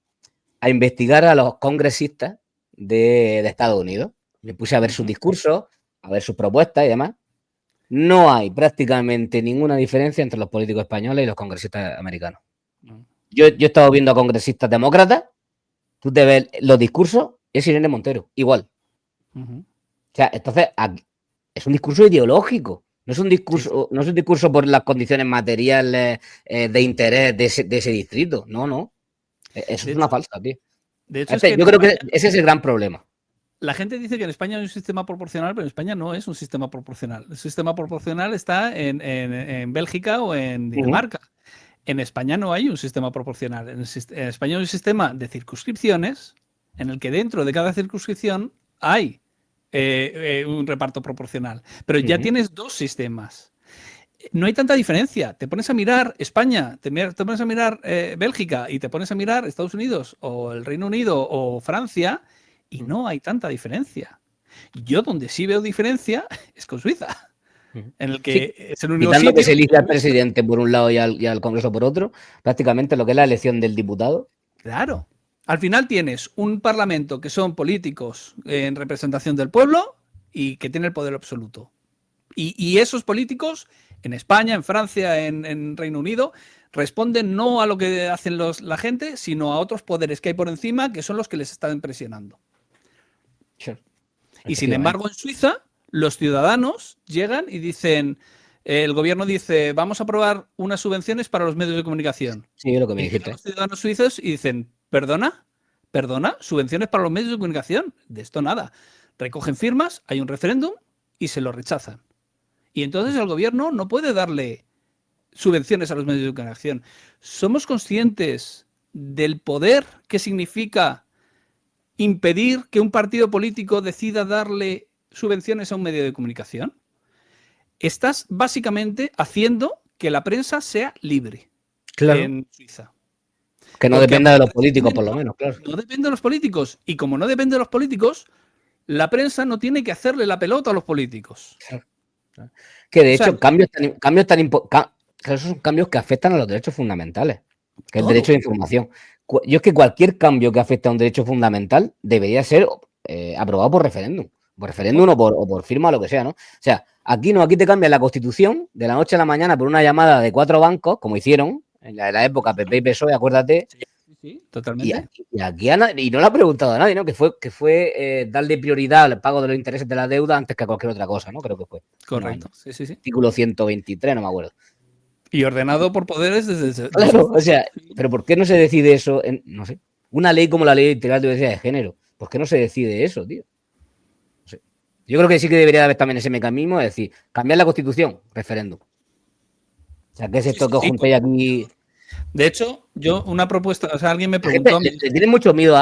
a investigar a los congresistas de Estados Unidos. Me puse a ver sus discursos, a ver sus propuestas y demás. No hay prácticamente ninguna diferencia entre los políticos españoles y los congresistas americanos. Yo he estado viendo a congresistas demócratas, tú te ves los discursos, es Irene Montero, igual. O sea, entonces es un discurso ideológico. No es un discurso, no es un discurso por las condiciones materiales de interés de ese distrito. No. Eso es una falsa, tío. De hecho, es que Yo creo que ese es el gran problema. La gente dice que en España hay un sistema proporcional, pero en España no es un sistema proporcional. El sistema proporcional está en Bélgica o en Dinamarca. En España no hay un sistema proporcional. En España hay un sistema de circunscripciones en el que dentro de cada circunscripción hay un reparto proporcional. Pero ya tienes dos sistemas. No hay tanta diferencia. Te pones a mirar España, te pones a mirar Bélgica y te pones a mirar Estados Unidos o el Reino Unido o Francia y no hay tanta diferencia. Yo donde sí veo diferencia es con Suiza, en el que es el único quitando sitio que se elige al presidente por un lado y al Congreso por otro, prácticamente lo que es la elección del diputado. Claro. Al final tienes un parlamento que son políticos en representación del pueblo y que tiene el poder absoluto. Y esos políticos en España, en Francia, en Reino Unido, responden no a lo que hacen la gente, sino a otros poderes que hay por encima que son los que les están presionando. Sure. Y sin embargo, en Suiza, los ciudadanos llegan y dicen, el gobierno dice, vamos a aprobar unas subvenciones para los medios de comunicación. Sí, lo que me Y dijiste. llegan los ciudadanos suizos y dicen, perdona, subvenciones para los medios de comunicación. De esto nada. Recogen firmas, hay un referéndum y se lo rechazan. Y entonces el gobierno no puede darle subvenciones a los medios de comunicación. ¿Somos conscientes del poder que significa impedir que un partido político decida darle subvenciones a un medio de comunicación? Estás básicamente haciendo que la prensa sea libre en Suiza. Que no dependa de los políticos, por lo menos, claro. No depende de los políticos. Y como no depende de los políticos, la prensa no tiene que hacerle la pelota a los políticos. Que de hecho, esos son cambios que afectan a los derechos fundamentales, que es el derecho de información. Yo es que cualquier cambio que afecte a un derecho fundamental debería ser aprobado por referéndum. Por referéndum o por firma o lo que sea, ¿no? O sea, aquí te cambian la Constitución de la noche a la mañana por una llamada de 4 bancos, como hicieron en la época PP y PSOE, acuérdate. Sí, totalmente. Y aquí y no le ha preguntado a nadie, ¿no? Que fue darle prioridad al pago de los intereses de la deuda antes que a cualquier otra cosa, ¿no? Creo que fue. Correcto. Sí. Artículo 123, no me acuerdo. Y ordenado por poderes desde... Claro, o sea, pero ¿por qué no se decide eso en, no sé, una ley como la Ley Integral de Diversidad de Género? ¿Por qué no se decide eso, tío? No sé. Yo creo que sí que debería haber también ese mecanismo, es decir, cambiar la Constitución, referéndum. O sea, ¿qué es esto que os juntéis aquí? De hecho, yo una propuesta, o sea, alguien me preguntó... Le tienen mucho miedo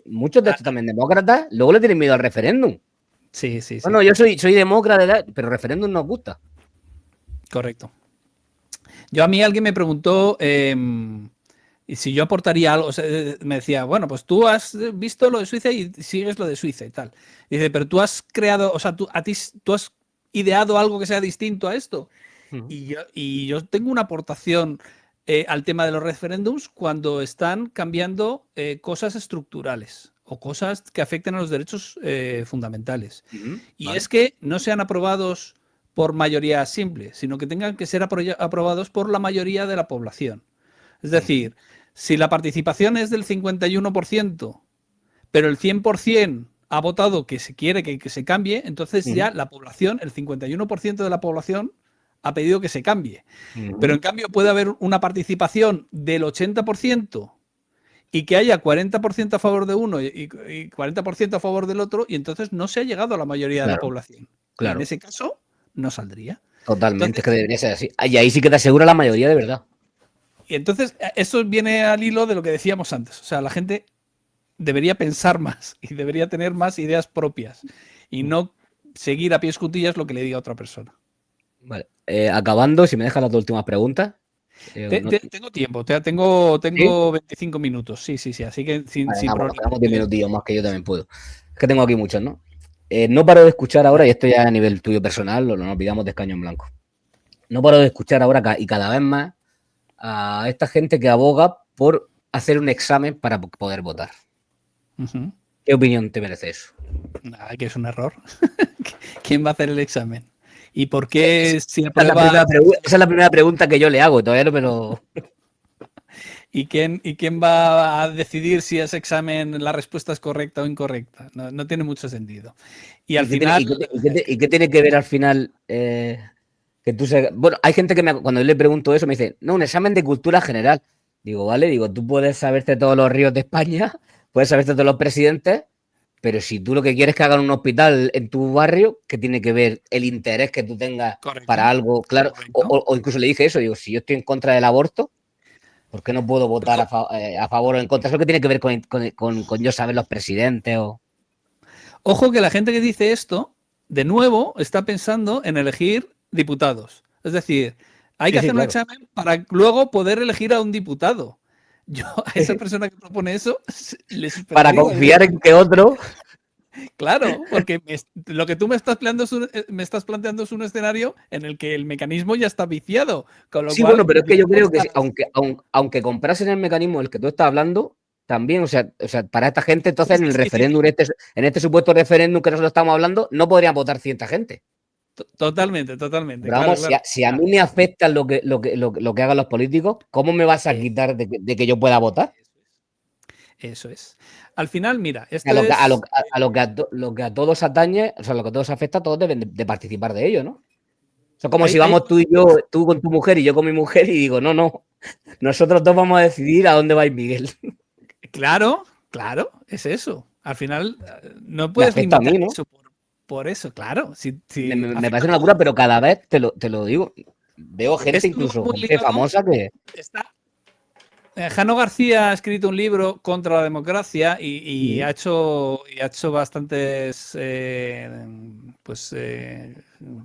muchos de estos también demócratas, luego le tienen miedo al referéndum. Sí. Bueno, yo soy demócrata, pero referéndum nos gusta. Correcto. A mí alguien me preguntó si yo aportaría algo, o sea, me decía, bueno, pues tú has visto lo de Suiza y sigues lo de Suiza y tal. Dice, pero tú has creado, o sea, tú has ideado algo que sea distinto a esto. Y yo tengo una aportación al tema de los referéndums cuando están cambiando cosas estructurales. o cosas que afecten a los derechos fundamentales. Y Vale. es que no sean aprobados por mayoría simple, sino que tengan que ser aprobados por la mayoría de la población. Es decir, si la participación es del 51%, pero el 100% ha votado que se quiere que se cambie, entonces ya la población, el 51% de la población, ha pedido que se cambie. Pero en cambio puede haber una participación del 80% y que haya 40% a favor de uno y 40% a favor del otro, y entonces no se ha llegado a la mayoría de la Claro, población. Y en claro. ese caso no saldría. Totalmente, es que Entonces, debería ser así. Y ahí sí que te asegura la mayoría de verdad. y entonces eso viene al hilo de lo que decíamos antes. O sea, la gente debería pensar más y debería tener más ideas propias y no seguir a pies juntillas lo que le diga otra persona. Vale. Acabando, si me dejas las dos últimas preguntas. Tengo tiempo, tengo ¿Sí? 25 minutos, sí, sí, sí, así que Vale, sin vamos, nos problema. quedamos 10 minutillos más que yo también puedo. Es que tengo aquí muchos, ¿no? No paro de escuchar ahora, y esto ya a nivel tuyo personal, no nos pidamos de escaño en blanco. No paro de escuchar ahora y cada vez más a esta gente que aboga por hacer un examen para poder votar. ¿Qué opinión te merece eso? Nada, que es un error. ¿Quién va a hacer el examen? ¿Y por qué si Esa es la primera pregunta que yo le hago, todavía no me lo... ¿Y quién va a decidir si ese examen la respuesta es correcta o incorrecta? No, no tiene mucho sentido. Y al final... ¿Y qué tiene que ver al final que tú se... Bueno, hay gente que cuando yo le pregunto eso me dice, no, un examen de cultura general. Digo, vale, digo, tú puedes saberte todos los ríos de España, puedes saberte todos los presidentes, pero si tú lo que quieres es que hagan un hospital en tu barrio, ¿qué tiene que ver el interés que tú tengas para algo? Claro, o incluso le dije eso, digo, si yo estoy en contra del aborto, ¿por qué no puedo votar a favor o en contra? ¿Eso qué tiene que ver con yo saber los presidentes o...? Ojo que la gente que dice esto, de nuevo, está pensando en elegir diputados. Es decir, hay que hacer un examen para luego poder elegir a un diputado. Yo a esa persona que propone eso le para suspendería. confiar en que otro... Claro, porque lo que tú me estás planteando es un escenario en el que el mecanismo ya está viciado. Con lo Sí, cual, bueno, pero es que yo creo que aunque comprasen el mecanismo del que tú estás hablando, también, o sea, para esta gente, entonces en el referéndum, en este supuesto referéndum que nosotros estamos hablando, no podrían votar cierta gente. Totalmente. Pero Claro, vamos, claro. si a mí me afecta lo que hagan los políticos, ¿cómo me vas a quitar de que yo pueda votar? Eso es. Al final, mira, A esto lo que a, es... lo que a todos atañe, o sea, lo que a todos afecta, todos deben de participar de ello, ¿no? O sea, como si hay vamos tú y yo, tú con tu mujer y yo con mi mujer, y digo, no, nosotros dos vamos a decidir a dónde va a ir Miguel. Claro, es eso. Al final, no Me puedes afecta a limitar mí, ¿no? eso por eso, claro. Si Me afecta parece a una locura, todos. pero cada vez te lo digo. Veo gente, Esto va incluso muy gente ligado. famosa que. Está, Jano García ha escrito un libro contra la democracia y ha hecho bastantes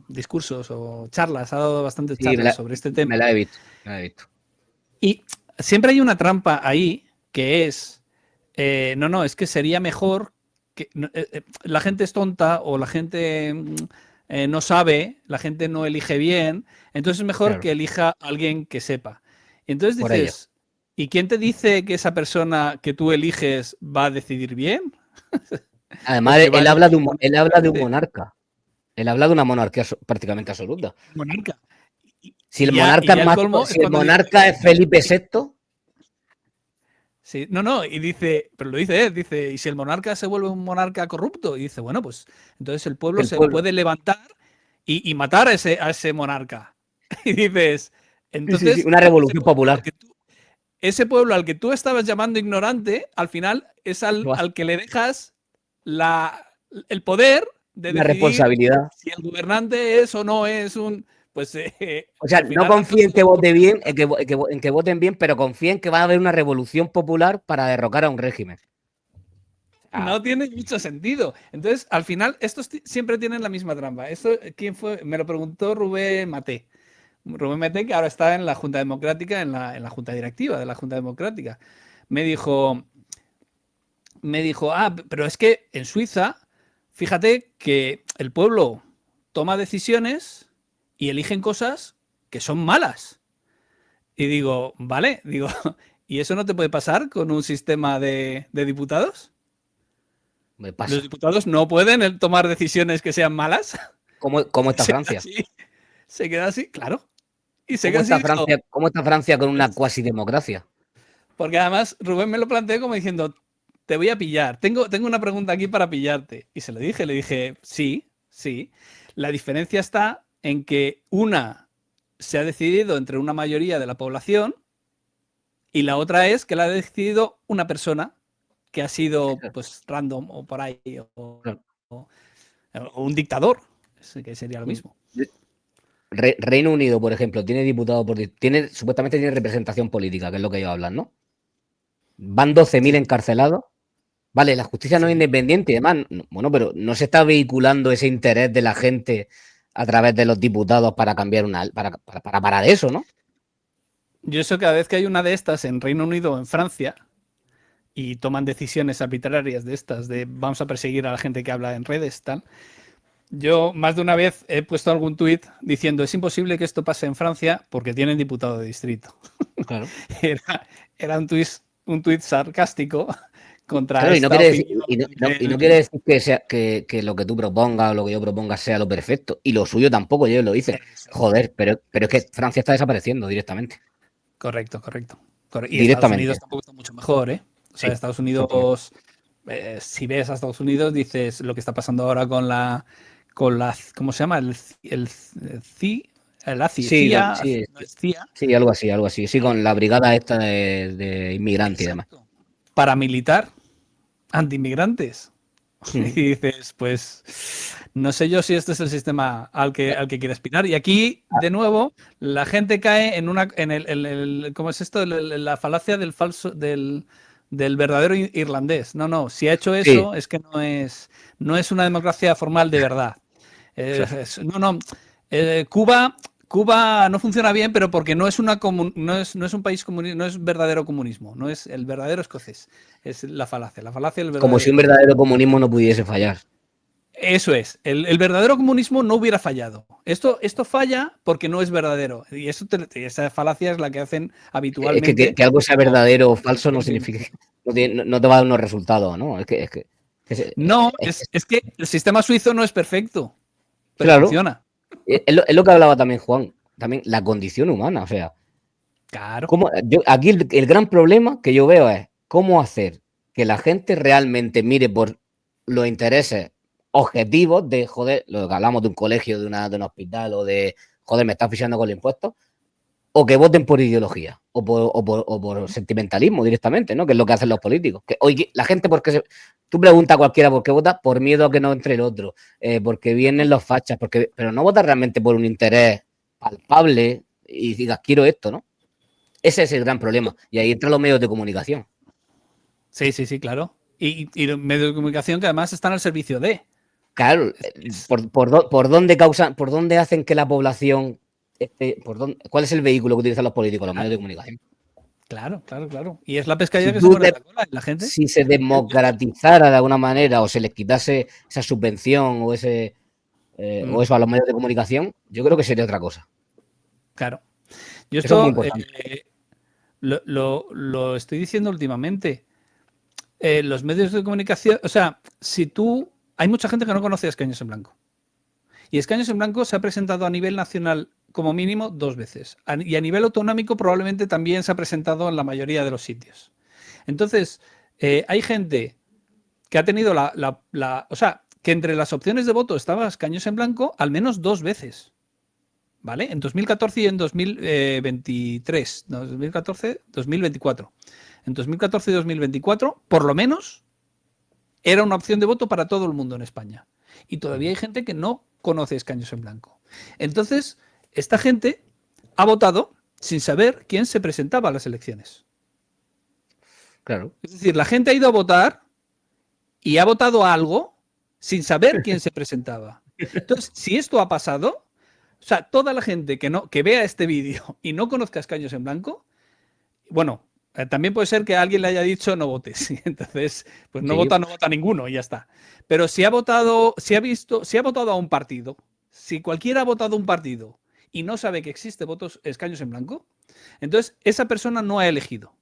discursos o charlas, ha dado bastantes Sí, charlas sobre este tema. me la he visto. Me la he visto. Y siempre hay una trampa ahí que es, no, es que sería mejor que la gente es tonta o la gente no sabe, la gente no elige bien, entonces es mejor Claro, que elija a alguien que sepa. Y entonces por ello. dices, ¿y quién te dice que esa persona que tú eliges va a decidir bien? ¿O Además, que va a elegir él habla de un correctamente? monarca. Él habla de una monarquía prácticamente absoluta. Monarca. Si el Y monarca es ya el colmo es si el cuando dice, monarca es Felipe VI, sí, no, y dice, pero lo dice él, dice, ¿y si el monarca se vuelve un monarca corrupto? Y dice, bueno, pues entonces el pueblo el se pueblo. puede levantar y matar a ese monarca. Y dices, Sí, entonces una revolución popular. ese pueblo al que tú estabas llamando ignorante, al final es al que le dejas el poder de Una decidir responsabilidad. si el gobernante es o no es un, pues O sea, al no final a confíen en todos que les vote importa. bien, en que voten bien, pero confíen que va a haber una revolución popular para derrocar a un régimen. No tiene mucho sentido. Entonces, al final, estos siempre tienen la misma trampa. Esto, ¿quién fue? Me lo preguntó Rubén Maté. Rubén Maté, que ahora está en la Junta Democrática, en la Junta Directiva de la Junta Democrática. Me dijo, pero es que en Suiza, fíjate que el pueblo toma decisiones y eligen cosas que son malas. Y digo, vale, ¿y eso no te puede pasar con un sistema de diputados? Me Los pasa. diputados no pueden tomar decisiones que sean malas. ¿Cómo está Se queda Francia? así, se queda así, claro. Y se queda así y digo, ¿Cómo está Francia con una pues, cuasi democracia? porque además Rubén me lo planteó como diciendo, te voy a pillar, tengo una pregunta aquí para pillarte. Y se lo dije, le dije, sí, sí. La diferencia está en que una se ha decidido entre una mayoría de la población y la otra es que la ha decidido una persona que ha sido pues random o por ahí Claro. o un dictador, que sería lo mismo. Reino Unido, por ejemplo, tiene diputados supuestamente tiene representación política, que es lo que ellos hablan, ¿no? Van 12.000 Sí, encarcelados. Vale, la justicia no es sí. independiente y demás. Bueno, pero no se está vehiculando ese interés de la gente a través de los diputados para cambiar para parar eso, ¿no? Yo eso cada vez que hay una de estas en Reino Unido o en Francia y toman decisiones arbitrarias de estas, de vamos a perseguir a la gente que habla en redes, tal. Yo más de una vez he puesto algún tuit diciendo es imposible que esto pase en Francia porque tienen diputado de distrito. Claro. Era un tuit sarcástico contra Claro, y no esta quiere decir, opinión y no quiere decir que lo que tú propongas o lo que yo proponga sea lo perfecto. Y lo suyo tampoco, ellos lo dicen. Joder, pero es que Francia está desapareciendo directamente. Correcto, correcto. Y Estados Unidos Directamente. tampoco está mucho mejor, ¿eh? O sea, Sí, Estados exactamente. Unidos, si ves a Estados Unidos, dices lo que está pasando ahora ¿cómo se llama? El ACI, Sí, CIA, sí, no es CIA. sí, algo así, algo así. Sí, con la brigada esta de inmigrantes y demás. Exacto. Paramilitar, antiinmigrantes. Y Mm. dices, pues no sé yo si este es el sistema al que quiere aspirar. Y aquí, Ah, de nuevo, la gente cae en ¿cómo es esto? La falacia del falso, del verdadero irlandés. No, no, si ha hecho sí, eso es que no es una democracia formal de verdad. claro. No, no. Cuba no funciona bien, pero porque no es un país comunista, no es verdadero comunismo, no es el verdadero escocés. Es la falacia del Como verdadero si un escocés. verdadero comunismo no pudiese fallar. Eso es, el verdadero comunismo no hubiera fallado. Esto falla porque no es verdadero. Y esa falacia es la que hacen Es que, habitualmente. algo sea verdadero o falso no Los significa gringos. que no te va a dar unos resultados, ¿no? No, es que el sistema suizo no es perfecto, pero claro, funciona. es lo que hablaba también Juan, también la condición humana, o sea, Claro. aquí el gran problema que yo veo es cómo hacer que la gente realmente mire por los intereses objetivos de, joder, lo que hablamos de un colegio, de un hospital o de, joder, me estás fichando con los impuestos, o que voten por ideología o por sentimentalismo directamente, ¿no? Que es lo que hacen los políticos. Que hoy la gente, tú preguntas a cualquiera por qué vota, por miedo a que no entre el otro, porque vienen los fachas, pero no vota realmente por un interés palpable y digas, quiero esto, ¿no? Ese es el gran problema. Y ahí entran los medios de comunicación. Sí, sí, sí, claro. Y los medios de comunicación que además están al servicio de. Claro, Es- por dónde hacen que la población cuál es el vehículo que utilizan los políticos, los medios de claro, comunicación. claro, claro, claro. Y es la Si pescadilla que se tú muerde la cola. Y la gente. si se democratizara de alguna manera o se les quitase esa subvención o Mm, eso a los medios de comunicación, yo creo que sería otra cosa. claro. Yo Eso es muy esto importante. lo estoy diciendo últimamente. Los medios de comunicación, o sea, si tú. Hay mucha gente que no conoce a Escaños en Blanco. Y Escaños en Blanco se ha presentado a nivel nacional como mínimo 2 veces. Y a nivel autonómico probablemente también se ha presentado en la mayoría de los sitios. Entonces, hay gente que ha tenido o sea, que entre las opciones de voto estaba Escaños en Blanco al menos 2 veces. ¿Vale? En 2014 y en 2023. No, 2014, 2024. En 2014 y 2024, por lo menos, era una opción de voto para todo el mundo en España. Y todavía hay gente que no conoce Escaños en Blanco. Entonces, esta gente ha votado sin saber quién se presentaba a las elecciones. Claro. Es decir, la gente ha ido a votar y ha votado a algo sin saber quién se presentaba. Entonces, si esto ha pasado, o sea, toda la gente que vea este vídeo y no conozca Escaños en Blanco, bueno, también puede ser que alguien le haya dicho no votes. Entonces, pues Sí, no vota ninguno y ya está. Pero si ha votado a un partido, si cualquiera ha votado a un partido y no sabe que existe votos escaños en blanco, entonces esa persona no ha elegido.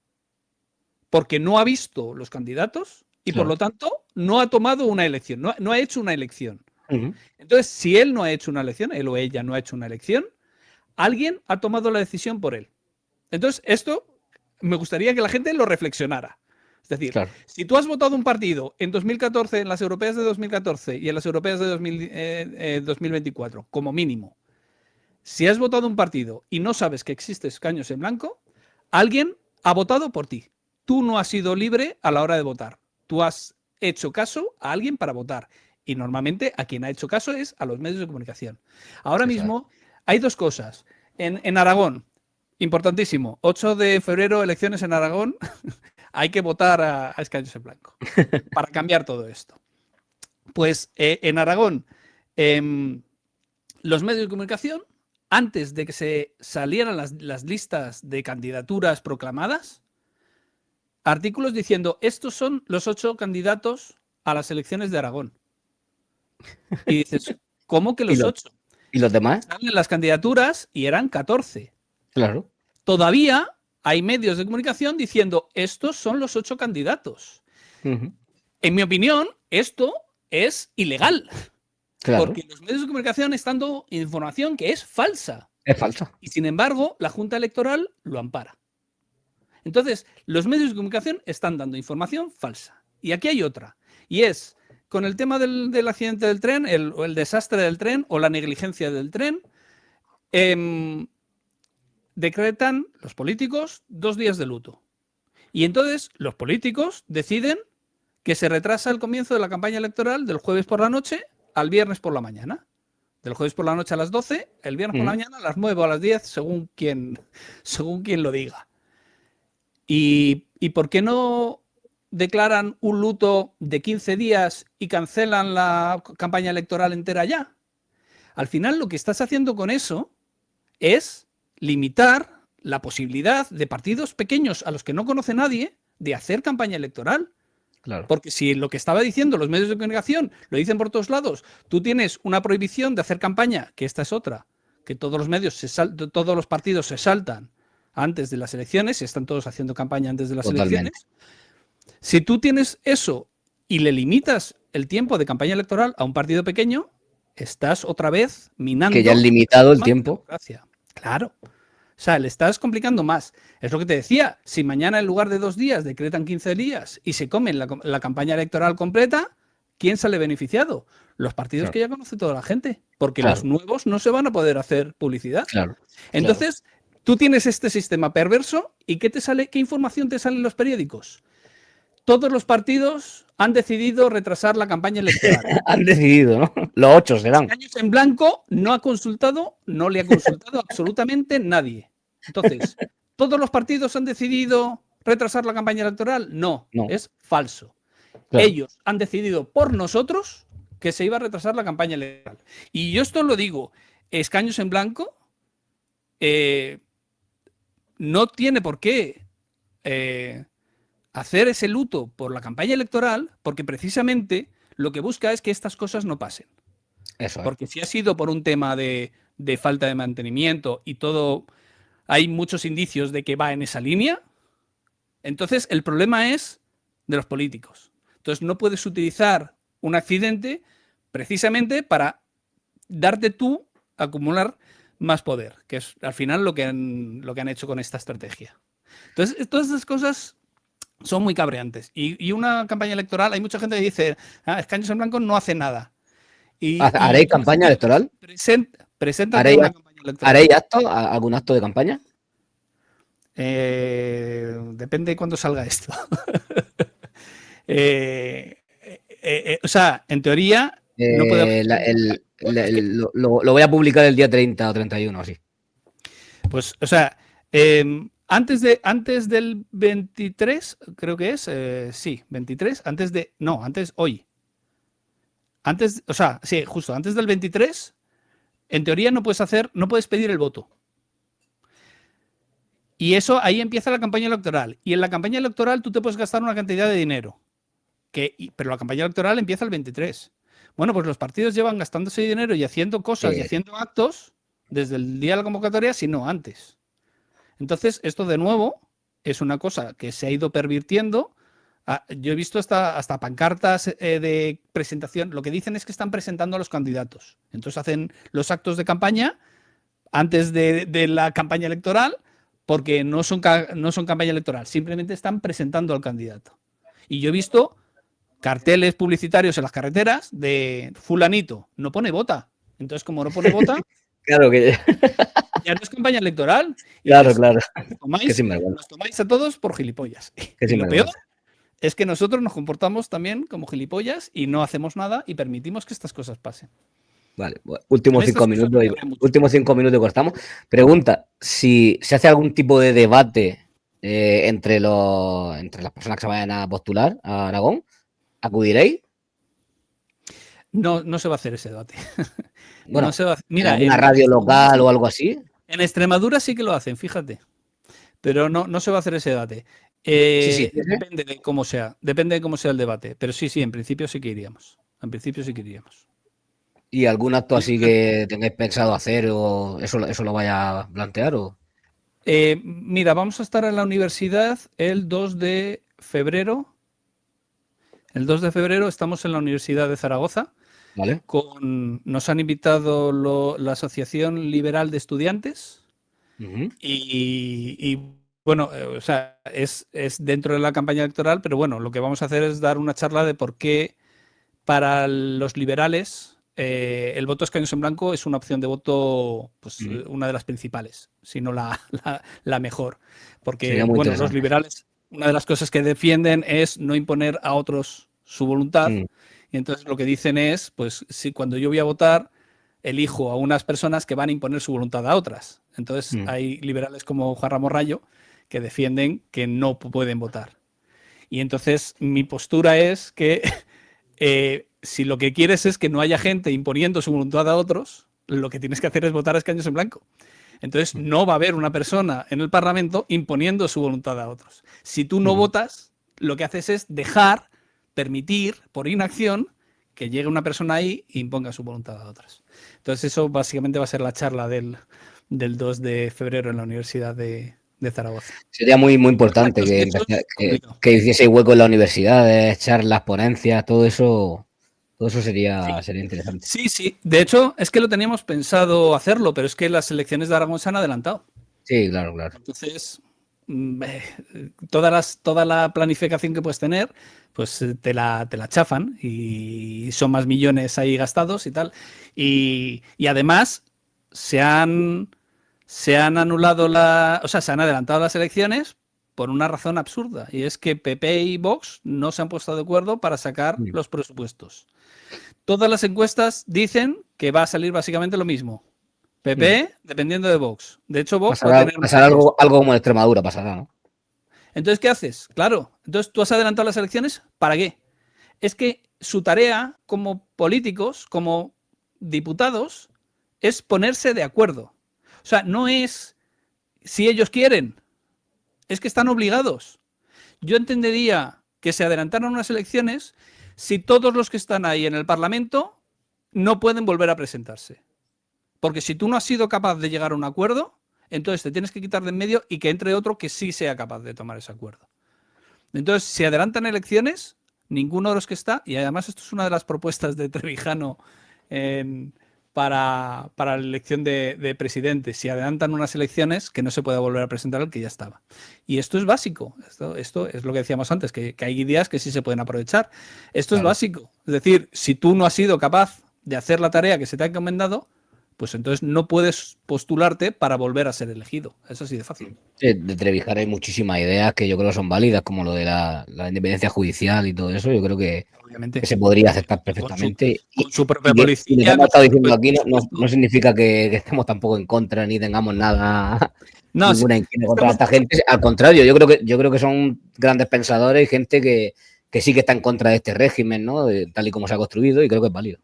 Porque no ha visto los candidatos y por Claro. lo tanto no ha tomado una elección, no ha hecho una elección. Ujú. Entonces, si él no ha hecho una elección, él o ella no ha hecho una elección, alguien ha tomado la decisión por él. Entonces, esto me gustaría que la gente lo reflexionara. Es decir, Claro. si tú has votado un partido en 2014, en las europeas de 2014 y en las europeas de 2024, como mínimo, si has votado un partido y no sabes que existe escaños en blanco, alguien ha votado por ti. Tú no has sido libre a la hora de votar. Tú has hecho caso a alguien para votar. Y normalmente a quien ha hecho caso es a los medios de comunicación. Ahora Eso es. mismo hay dos cosas. En Aragón, importantísimo, 8 de febrero, elecciones en Aragón, hay que votar a escaños en blanco para cambiar todo esto. Pues en Aragón, los medios de comunicación, antes de que se salieran las listas de candidaturas proclamadas, artículos diciendo, estos son los 8 candidatos a las elecciones de Aragón. Y dices, ¿cómo que ¿Y los los, 8? y los demás? Salen las candidaturas y eran 14. Claro. Todavía hay medios de comunicación diciendo, estos son los 8 candidatos. Ujú. En mi opinión, esto es ilegal. Claro. Porque los medios de comunicación están dando información que es falsa. Es falso. Y sin embargo, la Junta Electoral lo ampara. Entonces, los medios de comunicación están dando información falsa. Y aquí hay otra. Y es, con el tema del accidente del tren, o el desastre del tren, o la negligencia del tren, decretan los políticos 2 días de luto. Y entonces los políticos deciden que se retrasa el comienzo de la campaña electoral del jueves por la noche al viernes por la mañana. Del jueves por la noche a las 12, el viernes por la mañana a las 9 o a las 10, según quien lo diga. ¿Y por qué no declaran un luto de 15 días y cancelan la campaña electoral entera ya? Al final lo que estás haciendo con eso es limitar la posibilidad de partidos pequeños a los que no conoce nadie de hacer campaña electoral. Claro. Porque si lo que estaba diciendo los medios de comunicación lo dicen por todos lados, tú tienes una prohibición de hacer campaña, que esta es otra, que todos los medios, todos los partidos se saltan antes de las elecciones, y están todos haciendo campaña antes de las Totalmente. elecciones. Si tú tienes eso y le limitas el tiempo de campaña electoral a un partido pequeño, estás otra vez minando. Que ya has limitado el tiempo. Democracia. Claro. O sea, le estás complicando más. Es lo que te decía, si mañana en lugar de 2 días decretan 15 días y se comen la campaña electoral completa, ¿quién sale beneficiado? Los partidos Claro. que ya conoce toda la gente, porque Claro. los nuevos no se van a poder hacer publicidad. Claro. Entonces, tú tienes este sistema perverso y ¿qué información te sale en los periódicos? Todos los partidos han decidido retrasar la campaña electoral. Han decidido, ¿no? Los 8 serán. Escaños en blanco no le ha consultado absolutamente nadie. Entonces, ¿todos los partidos han decidido retrasar la campaña electoral? No, No. es falso. Claro. Ellos han decidido por nosotros que se iba a retrasar la campaña electoral. Y yo esto lo digo, escaños en blanco no tiene por qué hacer ese luto por la campaña electoral, porque precisamente lo que busca es que estas cosas no pasen. Eso es. Porque si ha sido por un tema de falta de mantenimiento y todo, hay muchos indicios de que va en esa línea, entonces el problema es de los políticos. Entonces no puedes utilizar un accidente precisamente para darte tú acumular más poder, que es al final lo que han hecho con esta estrategia. Entonces, todas estas cosas son muy cabreantes. Y una campaña electoral, hay mucha gente que dice, escaños en blanco no hace nada. ¿Haréis campaña electoral? Preséntate ¿Haréis, una campaña electoral. ¿Haréis algún acto de campaña? Depende de cuándo salga esto. O sea, en teoría no puede haber... Lo voy a publicar el día 30 o 31, así. Pues, o sea, antes del 23, creo que es, sí, 23, hoy. O sea, sí, justo antes del 23, en teoría no puedes pedir el voto. Y eso, ahí empieza la campaña electoral. Y en la campaña electoral tú te puedes gastar una cantidad de dinero. Pero la campaña electoral empieza el 23. Bueno, pues los partidos llevan gastándose dinero y haciendo cosas y haciendo actos desde el día de la convocatoria, si no antes. Entonces, esto de nuevo es una cosa que se ha ido pervirtiendo Yo he visto hasta pancartas de presentación. Lo que dicen es que están presentando a los candidatos. Entonces hacen los actos de campaña antes de la campaña electoral, porque no son campaña electoral, simplemente están presentando al candidato. Y yo he visto carteles publicitarios en las carreteras de fulanito, no pone vota. Entonces, como no pone vota, Claro que ya no es campaña electoral. Y claro, entonces claro. Qué nos tomáis a todos por gilipollas. Qué Y lo peor sinvergüenza. es que nosotros nos comportamos también como gilipollas y no hacemos nada y permitimos que estas cosas pasen. Vale, En últimos estas cinco cosas minutos, me cabreo mucho. últimos 5 minutos y cortamos. Pregunta, si se hace algún tipo de debate entre las personas que se vayan a postular a Aragón, ¿acudiréis? No, no se va a hacer ese debate. No Bueno, se va a hacer. en Mira, alguna en radio Extremadura local sí. o algo así. En Extremadura sí que lo hacen, fíjate. Pero no se va a hacer ese debate. Sí. Depende de cómo sea. Depende de cómo sea el debate. Pero sí, en principio sí que iríamos. En principio sí que iríamos. ¿Y algún acto así que tengáis pensado hacer o eso lo vaya a plantear? O... Mira, vamos a estar en la universidad el 2 de febrero. El 2 de febrero estamos en la Universidad de Zaragoza. ¿Vale? Nos han invitado la Asociación Liberal de Estudiantes y bueno, o sea, es dentro de la campaña electoral, pero bueno, lo que vamos a hacer es dar una charla de por qué para los liberales el voto escaños en blanco es una opción de voto, pues una de las principales, si no la mejor. Porque, bueno, los liberales, una de las cosas que defienden es no imponer a otros su voluntad. Y entonces lo que dicen es, pues si cuando yo voy a votar, elijo a unas personas que van a imponer su voluntad a otras. Entonces hay liberales como Juan Ramón Rayo que defienden que no pueden votar. Y entonces mi postura es que si lo que quieres es que no haya gente imponiendo su voluntad a otros, lo que tienes que hacer es votar a escaños en blanco. Entonces no va a haber una persona en el Parlamento imponiendo su voluntad a otros. Si tú no votas, lo que haces es permitir, por inacción, que llegue una persona ahí e imponga su voluntad a otras. Entonces eso básicamente va a ser la charla del 2 de febrero en la Universidad de Zaragoza. Sería muy importante que hiciese hueco en la universidad, charlas, ponencias, todo eso sería interesante. Sí. De hecho, es que lo teníamos pensado hacerlo, pero es que las elecciones de Aragón se han adelantado. Sí, claro. Entonces, toda la planificación que puedes tener, pues te la chafan y son más millones ahí gastados y tal. Y además se han anulado se han adelantado las elecciones por una razón absurda, y es que PP y Vox no se han puesto de acuerdo para sacar los presupuestos. Todas las encuestas dicen que va a salir básicamente lo mismo. PP dependiendo de Vox. De hecho, Vox va a tener algo como en Extremadura pasará, ¿no? Entonces, ¿qué haces? Claro, entonces tú has adelantado las elecciones, ¿para qué? Es que su tarea como políticos, como diputados, es ponerse de acuerdo. O sea, no es si ellos quieren, es que están obligados. Yo entendería que se adelantaron unas elecciones si todos los que están ahí en el Parlamento no pueden volver a presentarse. Porque si tú no has sido capaz de llegar a un acuerdo, entonces te tienes que quitar de en medio y que entre otro que sí sea capaz de tomar ese acuerdo. Entonces, si adelantan elecciones, ninguno de los que está, y además esto es una de las propuestas de Trevijano para la elección de presidente, si adelantan unas elecciones, que no se pueda volver a presentar el que ya estaba. Y esto es básico, esto es lo que decíamos antes, que hay ideas que sí se pueden aprovechar. Esto es básico, es decir, si tú no has sido capaz de hacer la tarea que se te ha encomendado, pues entonces no puedes postularte para volver a ser elegido. Es así de fácil. Sí, de Trevijano hay muchísimas ideas que yo creo son válidas, como lo de la independencia judicial y todo eso. Yo creo que se podría aceptar perfectamente. Con su propia policía. Y lo que hemos estado diciendo aquí no significa que estemos tampoco en contra ni tengamos nada, ninguna inquina contra esta gente. Al contrario, yo creo que son grandes pensadores y gente que sí que está en contra de este régimen, ¿no? Tal y como se ha construido, y creo que es válido.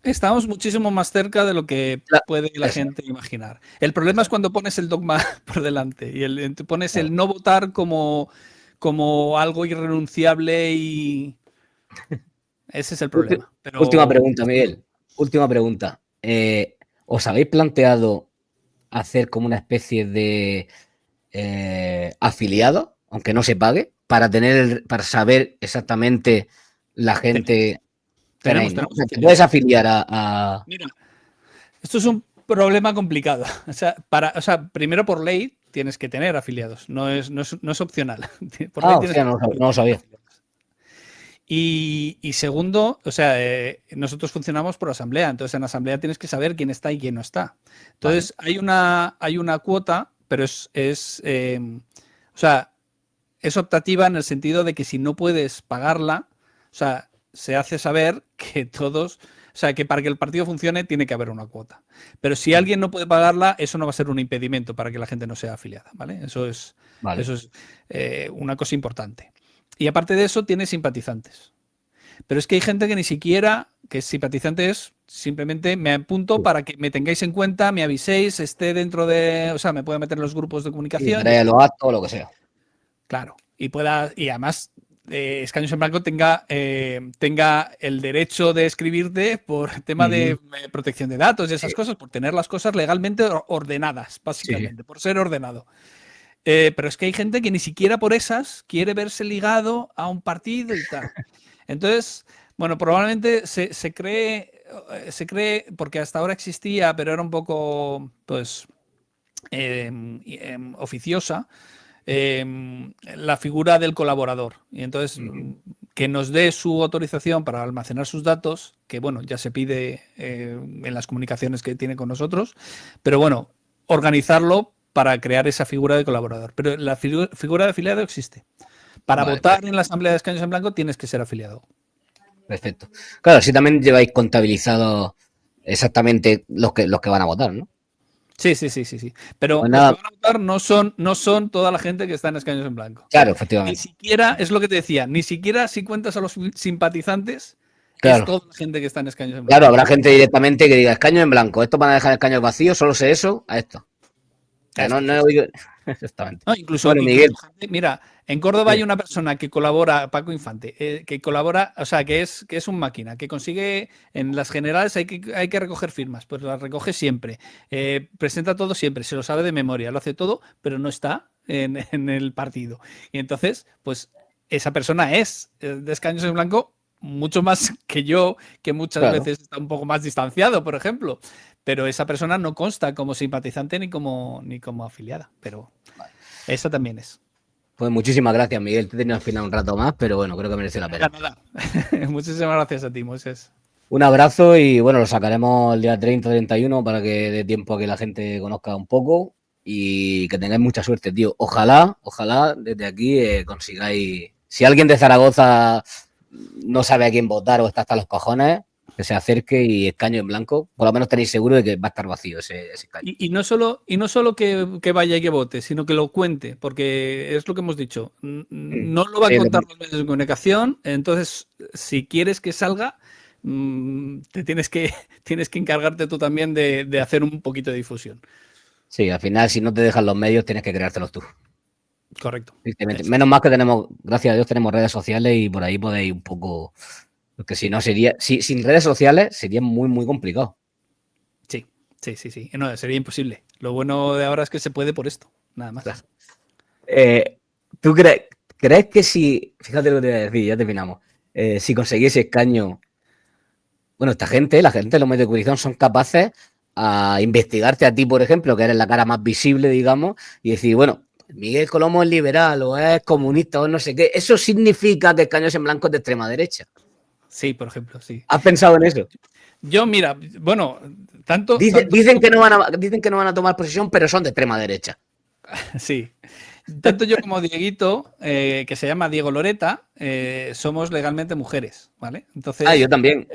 Estamos muchísimo más cerca de lo que puede la gente imaginar. El problema es cuando pones el dogma por delante y pones el no votar como algo irrenunciable y ese es el problema. Pero... Última pregunta, Miguel. Última pregunta. ¿Os habéis planteado hacer como una especie de afiliado aunque no se pague, para saber exactamente la gente. Tenemos, ¿No? O sea, te afiliados. puedes afiliar a... Mira, esto es un problema complicado. O sea, primero por ley tienes que tener afiliados, no es opcional. Por ley tienes Hostia, que no lo tener sabía. afiliados. Y segundo, o sea, nosotros funcionamos por asamblea, entonces en la asamblea tienes que saber quién está y quién no está. Entonces hay una cuota, pero o sea, es optativa en el sentido de que si no puedes pagarla, o sea, se hace saber que todos, o sea, que para que el partido funcione tiene que haber una cuota. Pero si alguien no puede pagarla, eso no va a ser un impedimento para que la gente no sea afiliada, ¿vale? Eso es una cosa importante. Y aparte de eso, tiene simpatizantes. Pero es que hay gente que ni siquiera, que simpatizante es, simplemente me apunto para que me tengáis en cuenta, me aviséis, esté dentro de, o sea, me pueda meter en los grupos de comunicación. Sí, los actos, lo que sea. Claro, y además Escaños en Blanco tenga el derecho de escribirte por tema de protección de datos y esas cosas, por tener las cosas legalmente ordenadas, básicamente, por ser ordenado. Pero es que hay gente que ni siquiera por esas quiere verse ligado a un partido y tal. Entonces, bueno, probablemente se cree, porque hasta ahora existía, pero era un poco, pues, oficiosa, la figura del colaborador. Y entonces, que nos dé su autorización para almacenar sus datos, que bueno, ya se pide en las comunicaciones que tiene con nosotros, pero bueno, organizarlo para crear esa figura de colaborador. Pero la figura de afiliado existe. Para votar en la Asamblea de Escaños en Blanco tienes que ser afiliado. Perfecto. Claro, sí también lleváis contabilizado exactamente los que van a votar, ¿no? Sí. Pero Pues los nada, que van a votar no son toda la gente que está en Escaños en Blanco. claro, Ni efectivamente. siquiera, es lo que te decía, ni siquiera si cuentas a los simpatizantes, es Claro. toda la gente que está en Escaños en Blanco. Claro, habrá gente directamente que diga escaños en blanco, estos van a dejar escaños vacíos, solo sé eso, a esto. O sea, no he oído. Exactamente. No, incluso Bueno, Miguel. gente, mira, en Córdoba hay una persona que colabora, Paco Infante, que colabora, o sea, que es un máquina, que consigue, en las generales hay que recoger firmas, pues las recoge siempre, presenta todo siempre, se lo sabe de memoria, lo hace todo, pero no está en el partido. Y entonces, pues esa persona es de Escaños en Blanco mucho más que yo, que muchas veces está un poco más distanciado, por ejemplo. Pero esa persona no consta como simpatizante ni como afiliada. Pero eso también es. Pues muchísimas gracias, Miguel. Te he tenido al final un rato más, pero bueno, creo que merece la pena. Nada. Muchísimas gracias a ti, Moisés. Un abrazo y bueno, lo sacaremos el día 30-31 para que dé tiempo a que la gente conozca un poco y que tengáis mucha suerte, tío. Ojalá desde aquí consigáis. Si alguien de Zaragoza no sabe a quién votar o está hasta los cojones, que se acerque y escaño en blanco, por lo menos tenéis seguro de que va a estar vacío ese escaño. Y no solo que vaya y que vote, sino que lo cuente, porque es lo que hemos dicho. No lo va a contar los medios de comunicación, entonces si quieres que salga, tienes que encargarte tú también de hacer un poquito de difusión. Sí, al final si no te dejan los medios tienes que creártelos tú. Correcto. Menos mal que tenemos, gracias a Dios, tenemos redes sociales y por ahí podéis un poco. Porque si no sería. Sin redes sociales sería muy, muy complicado. Sí. No, sería imposible. Lo bueno de ahora es que se puede por esto, nada más. Claro. ¿Tú crees que si. Fíjate lo que te voy a decir, ya terminamos. Si conseguís escaño. Bueno, la gente de los medios de comunicación son capaces a investigarte a ti, por ejemplo, que eres la cara más visible, digamos, y decir, bueno, Miguel Colomo es liberal o es comunista o no sé qué. ¿Eso significa que Escaños en Blanco es de extrema derecha? Sí, por ejemplo, sí. ¿Has pensado en eso? Yo, mira, bueno, Dicen que no van a tomar posesión, pero son de extrema derecha. Sí. Tanto yo como Dieguito, que se llama Diego Loreta, somos legalmente mujeres, ¿vale? Entonces, yo también,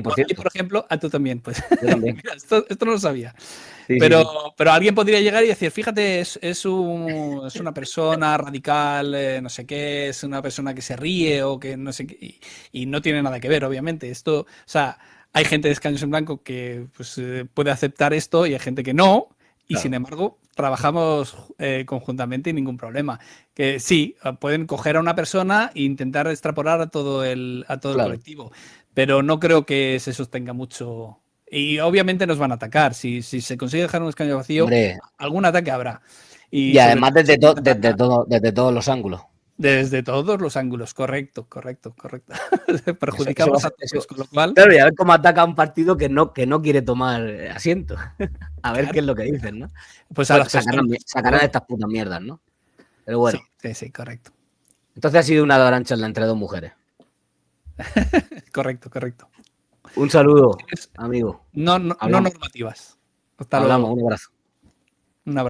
por cierto. Y por ejemplo, tú también, pues. Yo también. Mira, esto no lo sabía. Sí, pero, sí. pero alguien podría llegar y decir, fíjate, es una persona radical, no sé qué, es una persona que se ríe o que no sé qué, y no tiene nada que ver, obviamente. Esto, o sea, hay gente de Escaños en Blanco que pues, puede aceptar esto y hay gente que no, y claro. Sin embargo, trabajamos conjuntamente y ningún problema. Que sí, pueden coger a una persona e intentar extrapolar a todo el colectivo, pero no creo que se sostenga mucho. Y obviamente nos van a atacar. Si se consigue dejar un escaño vacío, hombre, algún ataque habrá. Y Y sobre además todo desde todos los ángulos. desde todos los ángulos, correcto. Eso va a Perjudicamos a ser, todos, con lo cual, claro, y a ver cómo ataca un partido que no quiere tomar asiento. A ver qué claro, es lo que dicen, ¿no? pues a Bueno, las personas. Pero sacarán bueno, estas putas mierdas, ¿no? Pero bueno, sí, correcto. entonces ha sido una avalancha entre dos mujeres. Correcto. Un saludo, amigo. No Hablamos, normativas. Hasta luego. un abrazo.